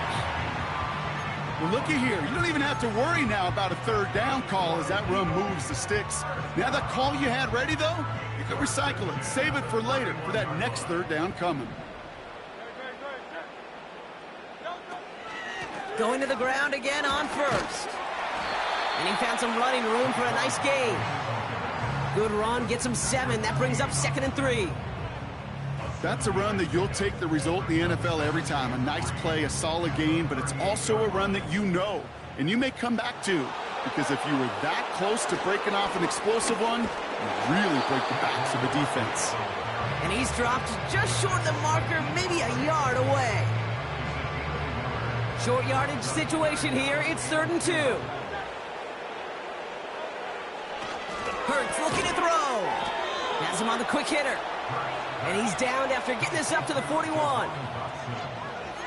Well, looky here. You don't even have to worry now about a third down call as that run moves the sticks. Now that call you had ready, though, you can recycle it. Save it for later for that next third down coming. Going to the ground again on first. And he found some running room for a nice gain. Good run, gets him 7. That brings up 2nd and 3. That's a run that you'll take the result in the NFL every time. A nice play, a solid gain, but it's also a run that you know and you may come back to, because if you were that close to breaking off an explosive one, you really break the backs of the defense. And he's dropped just short of the marker, maybe a yard away. Short yardage situation here. It's 3rd and 2. Hurts looking to throw. Has him on the quick hitter. And he's down after getting this up to the 41.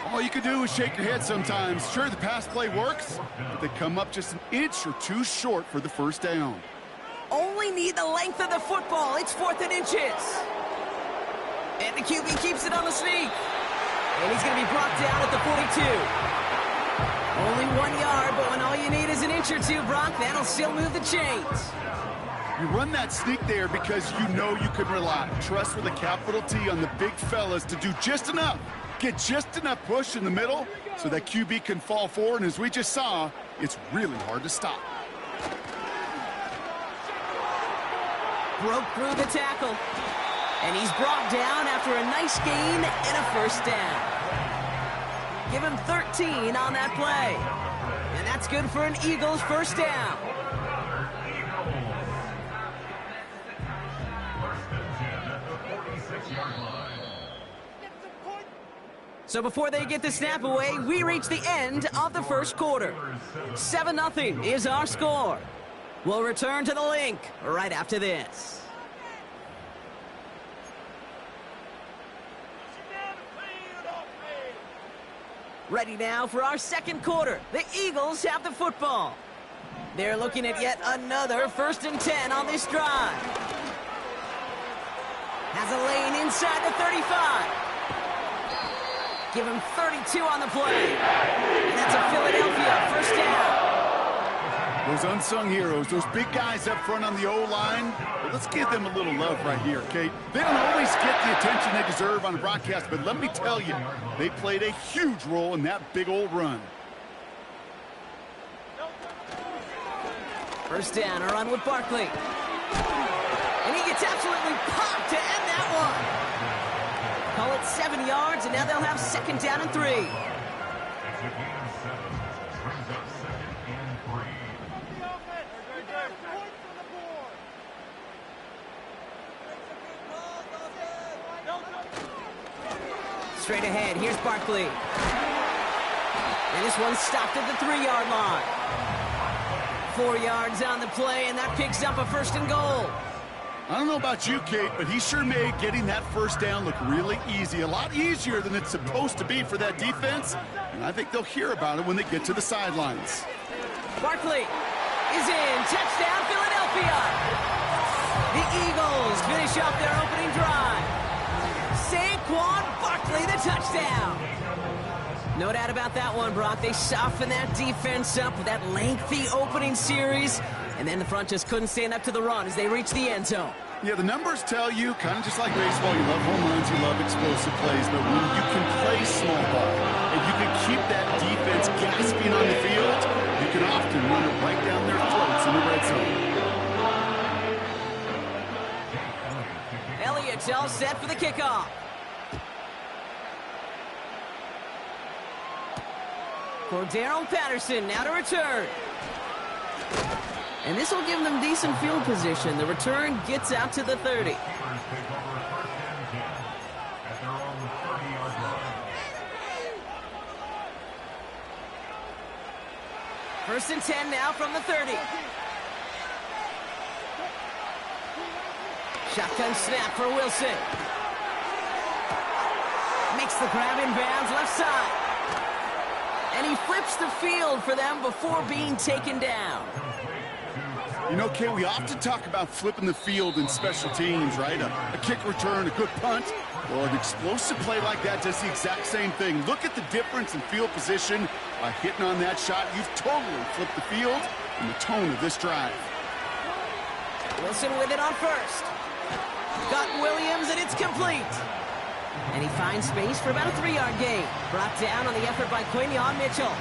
All you can do is shake your head sometimes. Sure, the pass play works, but they come up just an inch or two short for the first down. Only need the length of the football. It's 4th and inches. And the QB keeps it on the sneak. And he's going to be brought down at the 42. Only 1 yard, but when all you need is an inch or two, Brock, that'll still move the chains. You run that sneak there because you know you can rely. Trust with a capital T on the big fellas to do just enough. Get just enough push in the middle so that QB can fall forward, and as we just saw, it's really hard to stop. Broke through the tackle. And he's brought down after a nice gain and a first down. Give him 13 on that play. And that's good for an Eagles first down. So before they get the snap away, we reach the end of the first quarter. 7-0 is our score. We'll return to the link right after this. Ready now for our second quarter. The Eagles have the football. They're looking at yet another 1st and 10 on this drive. Has a lane inside the 35. Give him 32 on the play. And that's a Philadelphia first down. Those unsung heroes, those big guys up front on the O-line, well, let's give them a little love right here, okay? They don't always get the attention they deserve on the broadcast, but let me tell you, they played a huge role in that big old run. First down, a run with Barkley. And he gets absolutely popped to end that one. Call it 7 yards, and now they'll have 2nd down and 3. It's a gain of 7. Brings up 2nd and 3. Straight ahead, here's Barkley. And this one's stopped at the 3-yard line. 4 yards on the play, and that picks up a 1st and goal. I don't know about you, Kate, but he sure made getting that first down look really easy. A lot easier than it's supposed to be for that defense. And I think they'll hear about it when they get to the sidelines. Barkley is in. Touchdown, Philadelphia. The Eagles finish off their opening drive. Saquon Barkley, the touchdown. No doubt about that one, Brock. They softened that defense up with that lengthy opening series. And then the front just couldn't stand up to the run as they reached the end zone. Yeah, the numbers tell you, kind of just like baseball, you love home runs, you love explosive plays, but when you can play small ball and you can keep that defense gasping on the field, you can often run it right down their throats in the red zone. Elliott's all set for the kickoff. For Darrell Patterson, now to return. And this will give them decent field position. The return gets out to the 30. First and 10 now from the 30. Shotgun snap for Wilson. Makes the grab in bounds left side. And he flips the field for them before being taken down. You know, Kay, we often talk about flipping the field in special teams, right? A kick return, a good punt. Well, an explosive play like that does the exact same thing. Look at the difference in field position. By hitting on that shot, you've totally flipped the field and the tone of this drive. Wilson with it on first. Got Williams, and it's complete. And he finds space for about a 3-yard gain. Brought down on the effort by Quinion Mitchell.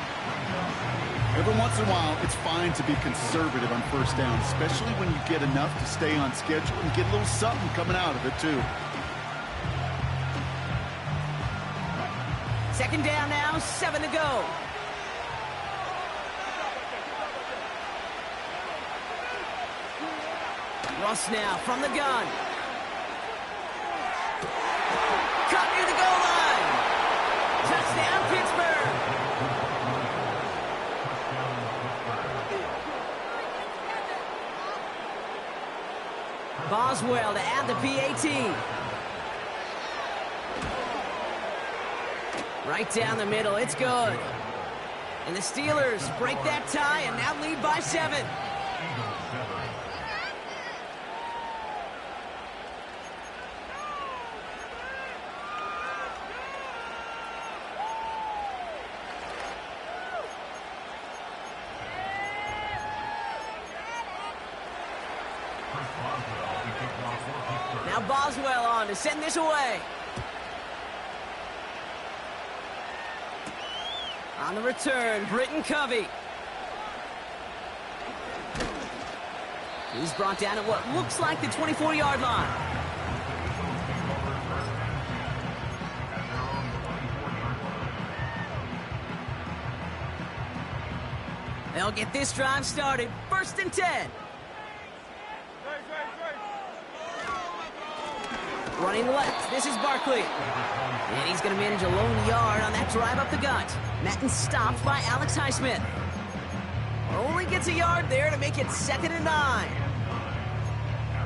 Every once in a while, it's fine to be conservative on first down, especially when you get enough to stay on schedule and get a little something coming out of it, too. Second down now, 7 to go. Russ now from the gun. Cut near the goal line. Touchdown, Pittsburgh. Boswell to add the PAT. Right down the middle, it's good. And the Steelers break that tie and now lead by 7. Now Boswell on to send this away. On the return, Britton Covey. He's brought down at what looks like the 24-yard line. They'll get this drive started. 1st and 10. Running left, this is Barkley. And he's going to manage a lone yard on that drive up the gut. Matten stopped by Alex Highsmith. Only gets a yard there to make it 2nd and 9.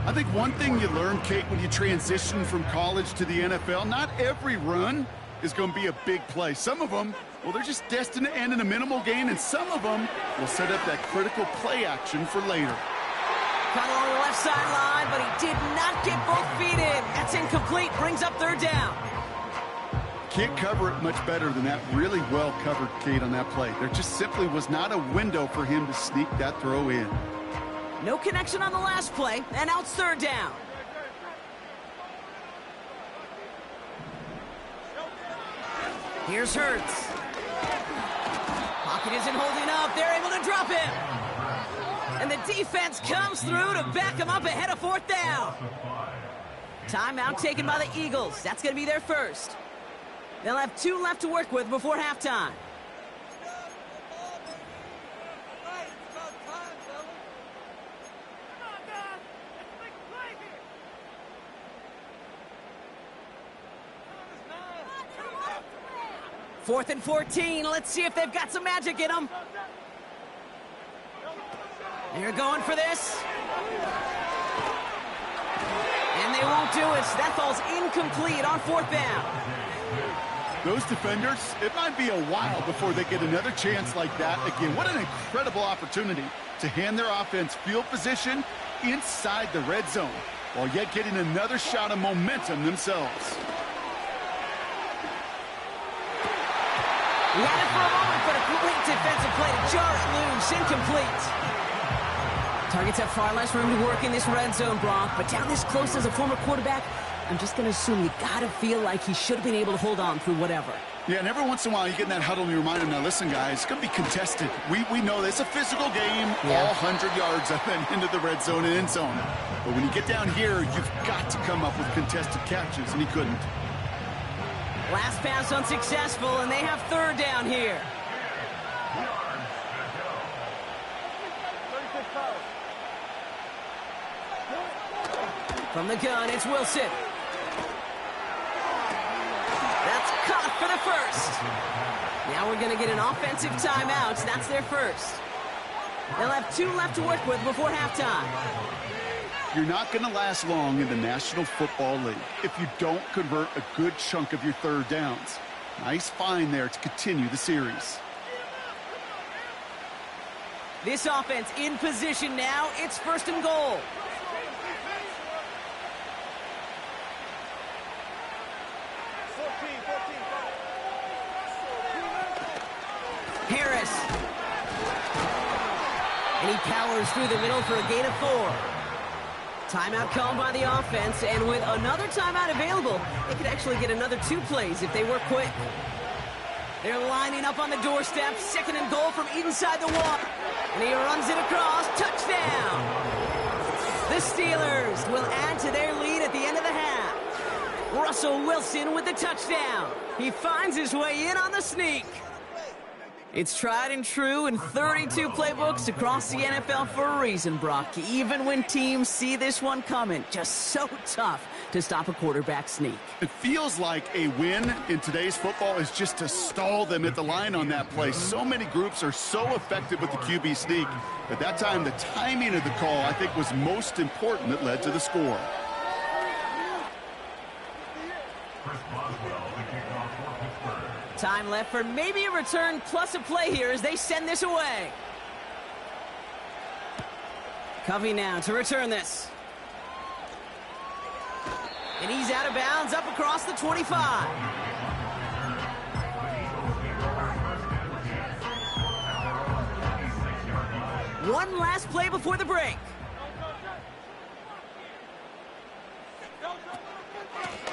I think one thing you learn, Kate, when you transition from college to the NFL, not every run is going to be a big play. Some of them, well, they're just destined to end in a minimal gain, and some of them will set up that critical play action for later. Caught along the left sideline, but he did not get both feet in. That's incomplete, brings up 3rd down. Can't cover it much better than that. Really well covered, Kate, on that play. There just simply was not a window for him to sneak that throw in. No connection on the last play, and out 3rd down. Here's Hurts. Pocket isn't holding up. They're able to drop him. And the defense comes through to back him up ahead of 4th down. Timeout taken by the Eagles. That's going to be their first. They'll have 2 left to work with before halftime. Fourth and 14. Let's see if they've got some magic in them. They're going for this. And they won't do it. That falls incomplete on 4th down. Those defenders, it might be a while before they get another chance like that again. What an incredible opportunity to hand their offense field position inside the red zone, while yet getting another shot of momentum themselves. He had it for a moment, but a complete defensive play to jar it loose. Incomplete. Targets have far less room to work in this red zone, Brock, but down this close as a former quarterback, I'm just going to assume you got to feel like he should have been able to hold on through whatever. Yeah, and every once in a while you get in that huddle and you remind him, now listen, guys, it's going to be contested. We know this. It's a physical game, all 100 yards up and into the red zone and end zone. But when you get down here, you've got to come up with contested catches, and he couldn't. Last pass unsuccessful, and they have 3rd down here. From the gun, it's Wilson. That's caught for the first. Now we're going to get an offensive timeout. That's their first. They'll have 2 left to work with before halftime. You're not going to last long in the National Football League if you don't convert a good chunk of your third downs. Nice find there to continue the series. This offense in position now. It's 1st and goal. Harris. And he powers through the middle for a gain of 4. Timeout called by the offense, and with another timeout available, they could actually get another 2 plays if they work quick. They're lining up on the doorstep. 2nd and goal from inside the wall. And he runs it across. Touchdown! The Steelers will add to their lead at the end of the half. Russell Wilson with the touchdown. He finds his way in on the sneak. It's tried and true in 32 playbooks across the NFL for a reason, Brock. Even when teams see this one coming, just so tough to stop a quarterback sneak. It feels like a win in today's football is just to stall them at the line on that play. So many groups are so effective with the QB sneak. At that time, the timing of the call, I think, was most important that led to the score. Time left for maybe a return plus a play here as they send this away. Covey now to return this. And he's out of bounds up across the 25. One last play before the break.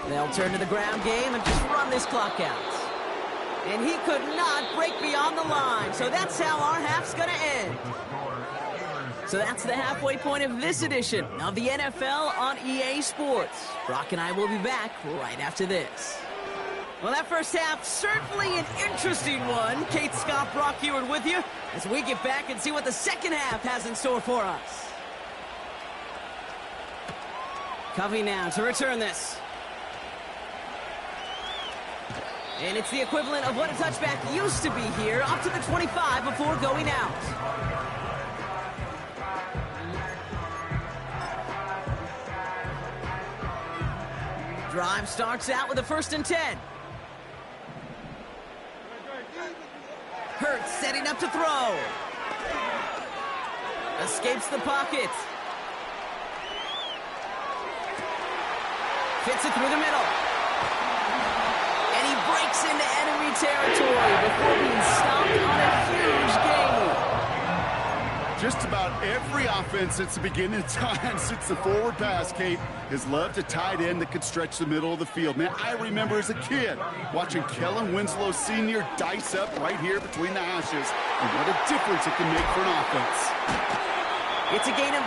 They'll turn to the ground game and just run this clock out. And he could not break beyond the line. So that's how our half's going to end. So that's the halfway point of this edition of the NFL on EA Sports. Brock and I will be back right after this. Well, that first half, certainly an interesting one. Kate Scott, Brock Huard with you as we get back and see what the second half has in store for us. Covey now to return this. And it's the equivalent of what a touchback used to be here, up to the 25 before going out. Drive starts out with a 1st and 10. Hurts setting up to throw. Escapes the pocket. Fits it through the middle. Breaks into enemy territory before being stopped on a huge gain. Just about every offense since the beginning of time, since the forward pass, Kate, has loved a tight end that could stretch the middle of the field. Man, I remember as a kid watching Kellen Winslow Sr. dice up right here between the hashes, and what a difference it can make for an offense. It's a gain of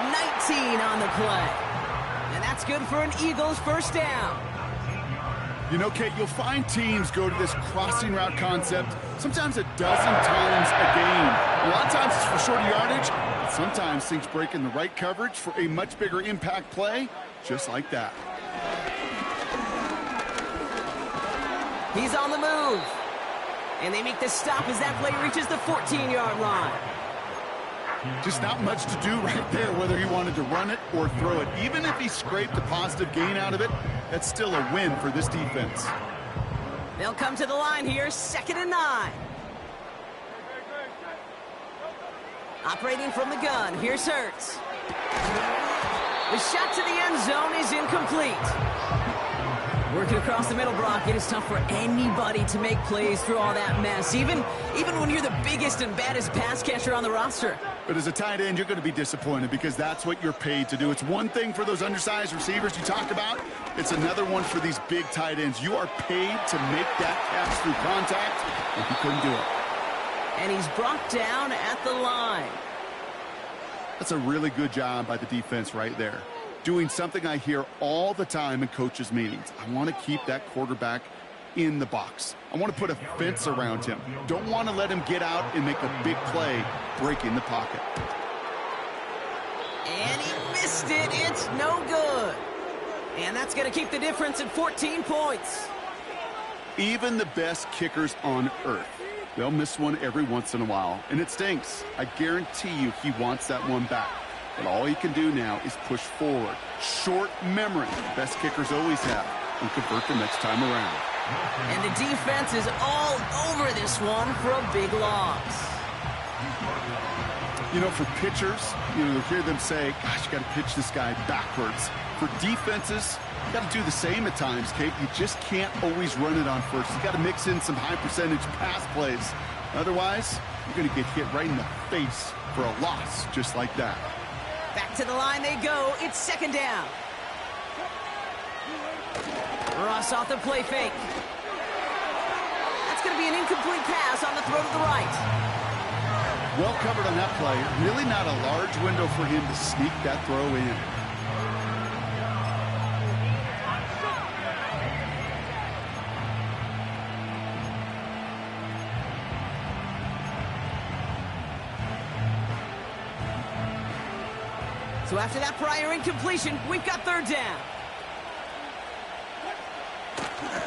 19 on the play, and that's good for an Eagles 1st down. You know, Kate, you'll find teams go to this crossing route concept sometimes a dozen times a game. A lot of times it's for shorter yardage, but sometimes things break in the right coverage for a much bigger impact play, just like that. He's on the move. And they make the stop as that play reaches the 14-yard line. Just not much to do right there, whether he wanted to run it or throw it. Even if he scraped a positive gain out of it, that's still a win for this defense. They'll come to the line here, 2nd and 9. Operating from the gun, here's Hurts. The shot to the end zone is incomplete. Working across the middle, Brock, it is tough for anybody to make plays through all that mess, even when you're the biggest and baddest pass catcher on the roster. But as a tight end, you're going to be disappointed because that's what you're paid to do. It's one thing for those undersized receivers you talked about. It's another one for these big tight ends. You are paid to make that catch through contact, and he couldn't do it. And he's brought down at the line. That's a really good job by the defense right there. Doing something I hear all the time in coaches' meetings. I want to keep that quarterback in the box. I want to put a fence around him. Don't want to let him get out and make a big play, breaking the pocket. And he missed it. It's no good. And that's going to keep the difference at 14 points. Even the best kickers on earth, they'll miss one every once in a while, and it stinks. I guarantee you he wants that one back. But all he can do now is push forward. Short memory, best kickers always have, and convert the next time around. And the defense is all over this one for a big loss. You know, for pitchers, you hear them say, gosh, you got to pitch this guy backwards. For defenses, you got to do the same at times, Kate. You just can't always run it on first. You got to mix in some high-percentage pass plays. Otherwise, you're going to get hit right in the face for a loss just like that. Back to the line they go. It's second down. Ross off the play fake. That's going to be an incomplete pass on the throw to the right. Well covered on that play. Really not a large window for him to sneak that throw in. So after that prior incompletion, we've got third down.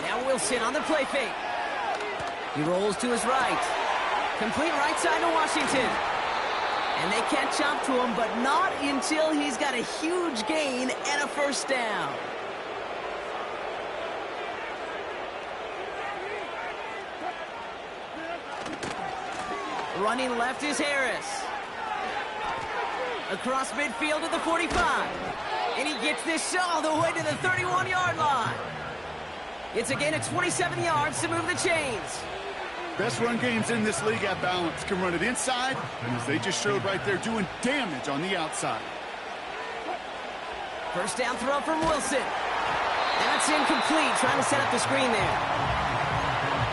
Now Wilson on the play fake. He rolls to his right. Complete right side to Washington. And they catch up to him, but not until he's got a huge gain and a first down. Running left is Harris. Across midfield to the 45. And he gets this all the way to the 31-yard line. It's a gain of 27 yards to move the chains. Best run games in this league at balance. Can run it inside, and as they just showed right there, doing damage on the outside. First down throw from Wilson. That's incomplete. Trying to set up the screen there.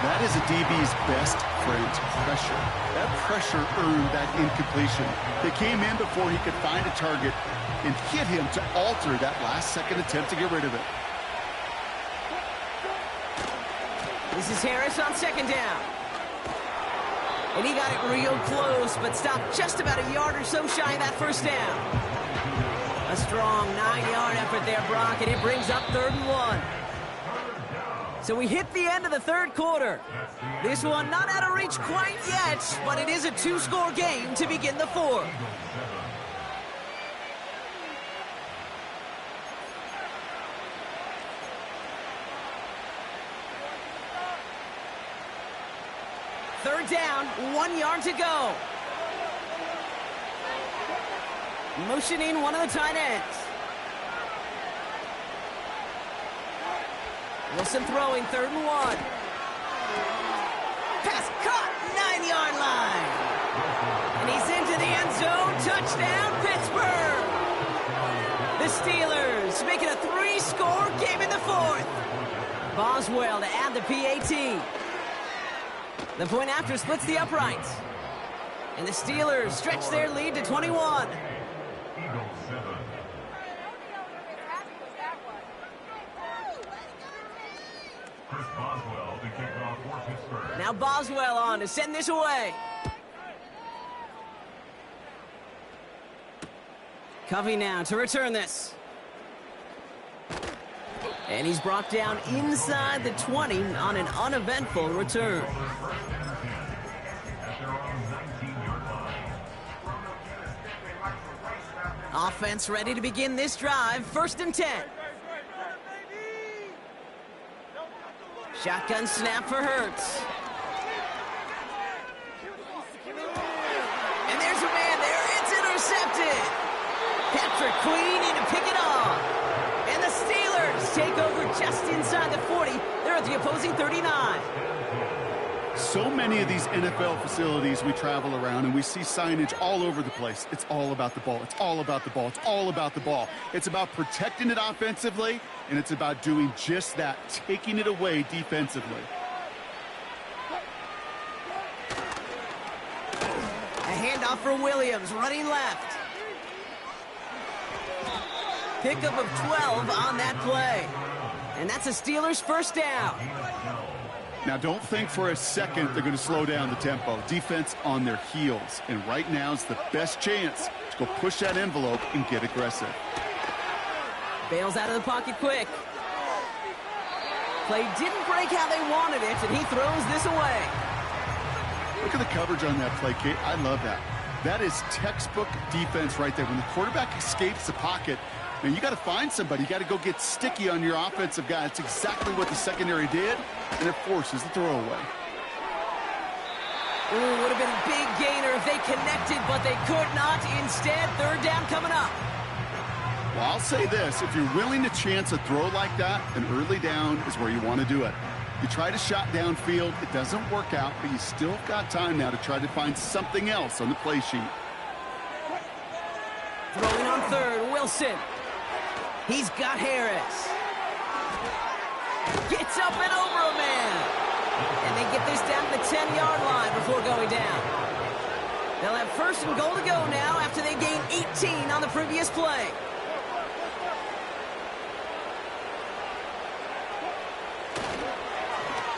That is a DB's best friend, pressure. That pressure earned that incompletion. They came in before he could find a target and hit him to alter that last-second attempt to get rid of it. This is Harris on second down. And he got it real close, but stopped just about a yard or so shy of that first down. A strong 9-yard effort there, Brock, and it brings up 3rd and 1. So we hit the end of the third quarter. This one not out of reach quite yet, but it is a 2-score game to begin the fourth. Third down, 1 yard to go. Motioning one of the tight ends. Wilson throwing 3rd and 1. Pass caught, 9-yard line. And he's into the end zone. Touchdown, Pittsburgh. The Steelers making a 3-score game in the fourth. Boswell to add the PAT. The point after splits the uprights. And the Steelers stretch their lead to 21. Now Boswell on to send this away. Covey now to return this. And he's brought down inside the 20 on an uneventful return. Offense ready to begin this drive. 1st and 10. Shotgun snap for Hurts. And there's a man there. It's intercepted. Patrick Queen in to pick it off. And the Steelers take over just inside the 40. They're at the opposing 39. So many of these NFL facilities we travel around and we see signage all over the place. It's all about the ball. It's all about the ball. It's all about the ball. It's about protecting it offensively, and it's about doing just that, taking it away defensively. A handoff for Williams, running left. Pickup of 12 on that play. And that's a Steelers first down. Now, don't think for a second they're going to slow down the tempo. Defense on their heels. And right now is the best chance to go push that envelope and get aggressive. Bails out of the pocket quick. Play didn't break how they wanted it, and he throws this away. Look at the coverage on that play, Kate. I love that. That is textbook defense right there. When the quarterback escapes the pocket, man, you got to find somebody. You got to go get sticky on your offensive guy. That's exactly what the secondary did, and it forces the throwaway. Ooh, would have been a big gainer if they connected, but they could not. Instead, third down coming up. Well, I'll say this. If you're willing to chance a throw like that, an early down is where you want to do it. You try to shot downfield, it doesn't work out, but you still got time now to try to find something else on the play sheet. Throwing on third, Wilson. He's got Harris. Gets up and over a man. And they get this down to the 10-yard line before going down. They'll have first and goal to go now after they gain 18 on the previous play.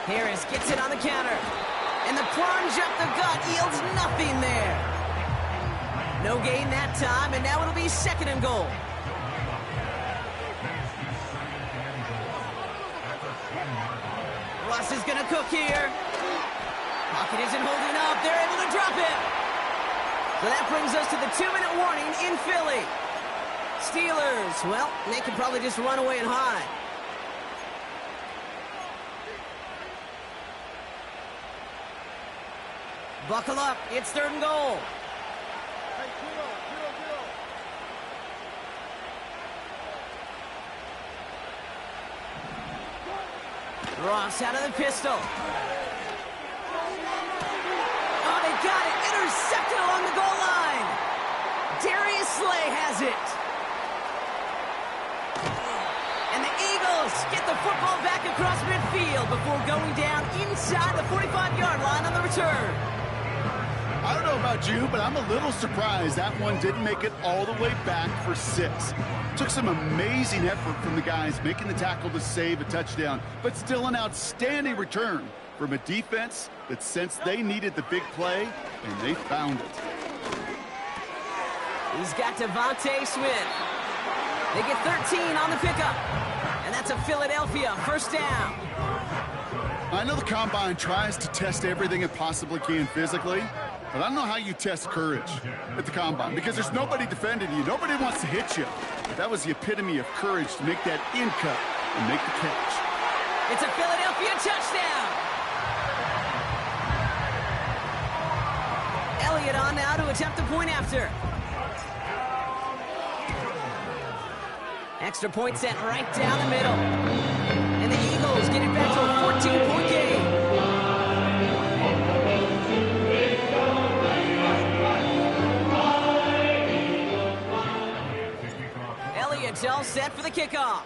Harris gets it on the counter. And the plunge up the gut yields nothing there. No gain that time, and now it'll be second and goal. Russ is going to cook here. Pocket isn't holding up. They're able to drop it. So that brings us to the 2-minute warning in Philly. Steelers, well, they can probably just run away and hide. Buckle up, it's third and goal. Ross out of the pistol. Oh, they got it. Intercepted along the goal line. Darius Slay has it. And the Eagles get the football back across midfield before going down inside the 45-yard line on the return. I don't know about you, but I'm a little surprised that one didn't make it all the way back for 6. Took some amazing effort from the guys making the tackle to save a touchdown, but still an outstanding return from a defense that sensed they needed the big play, and they found it. He's got Devontae Smith. They get 13 on the pickup, and that's a Philadelphia first down. I know the Combine tries to test everything it possibly can physically, but I don't know how you test courage at the Combine, because there's nobody defending you. Nobody wants to hit you. But that was the epitome of courage to make that in cut and make the catch. It's a Philadelphia touchdown. Elliott on now to attempt the point after. Extra point set right down the middle. And the Eagles get it back to a 14-point game. Elliott's all set for the kickoff.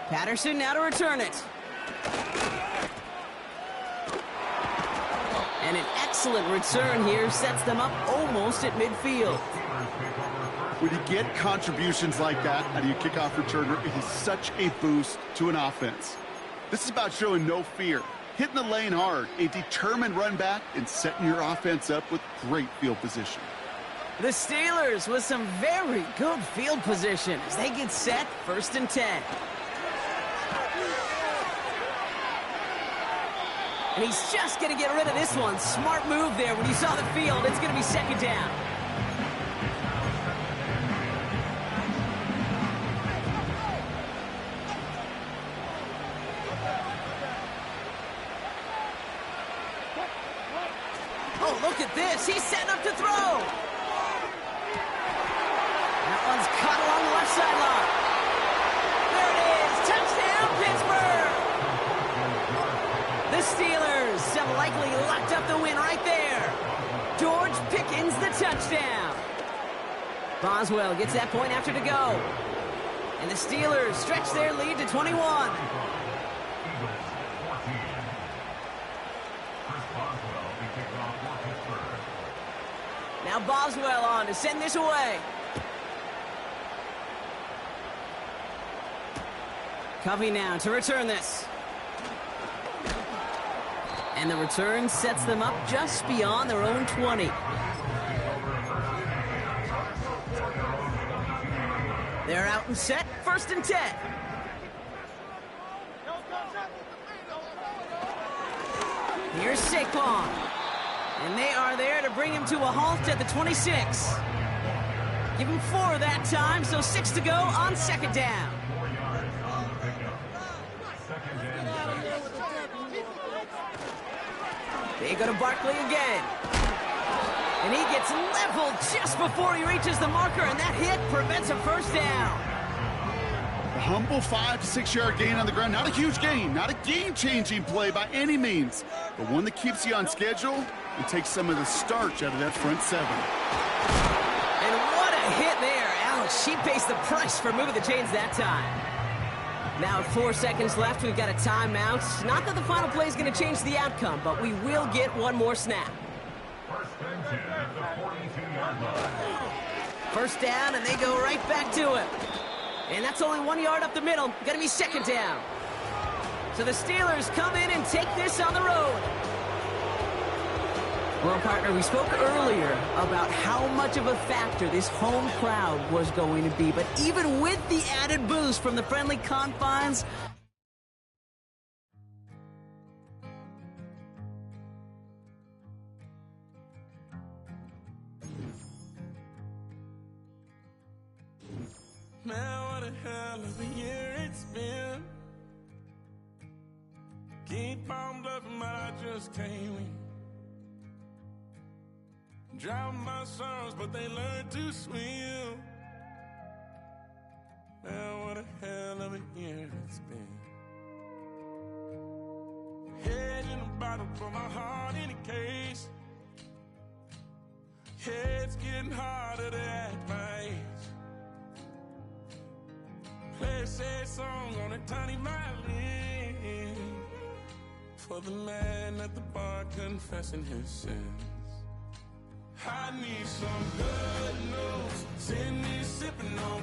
Patterson now to return it. And an excellent return here sets them up almost at midfield. When you get contributions like that out of your kickoff returner, it is such a boost to an offense. This is about showing no fear, hitting the lane hard, a determined run back, and setting your offense up with great field position. The Steelers with some very good field position as they get set first and 10. And he's just going to get rid of this one. Smart move there. When you saw the field, it's going to be second down. Oh, look at this. He's setting up to throw. That one's caught along the left sideline. There it is. Touchdown, Pittsburgh. The Steelers have likely locked up the win right there. George Pickens the touchdown. Boswell gets that point after to go. And the Steelers stretch their lead to 21. Now Boswell on to send this away. Covey now to return this. And the return sets them up just beyond their own 20. They're out and set, first and 10. Here's Saquon. And they are there to bring him to a halt at the 26. Give him 4 that time, so 6 to go on second down. They go to Barkley again. And he gets leveled just before he reaches the marker, and that hit prevents a first down. A humble 5 to 6 yard gain on the ground. Not a huge gain, not a game-changing play by any means, but one that keeps you on schedule and takes some of the starch out of that front 7. And what a hit there. Alex, she pays the price for moving the chains that time. Now with 4 seconds left, we've got a timeout. Not that the final play is going to change the outcome, but we will get one more snap. First and 10 at the 42-yard line. First down, and they go right back to it. And that's only 1 yard up the middle. Going to be second down. So the Steelers come in and take this on the road. Well, partner, we spoke earlier about how much of a factor this home crowd was going to be. But even with the added boost from the friendly confines, Man, what a hell of a year it's been. Keep on bluffing, but I just can't win. Drown my sorrows, but they learn to swim. Man, what a hell of a year it's been. Head in a bottle, put my heart in a case. It's getting harder to act my age. Play a sad song on a tiny violin for the man at the bar confessing his sins. I need some good news. Send me sipping on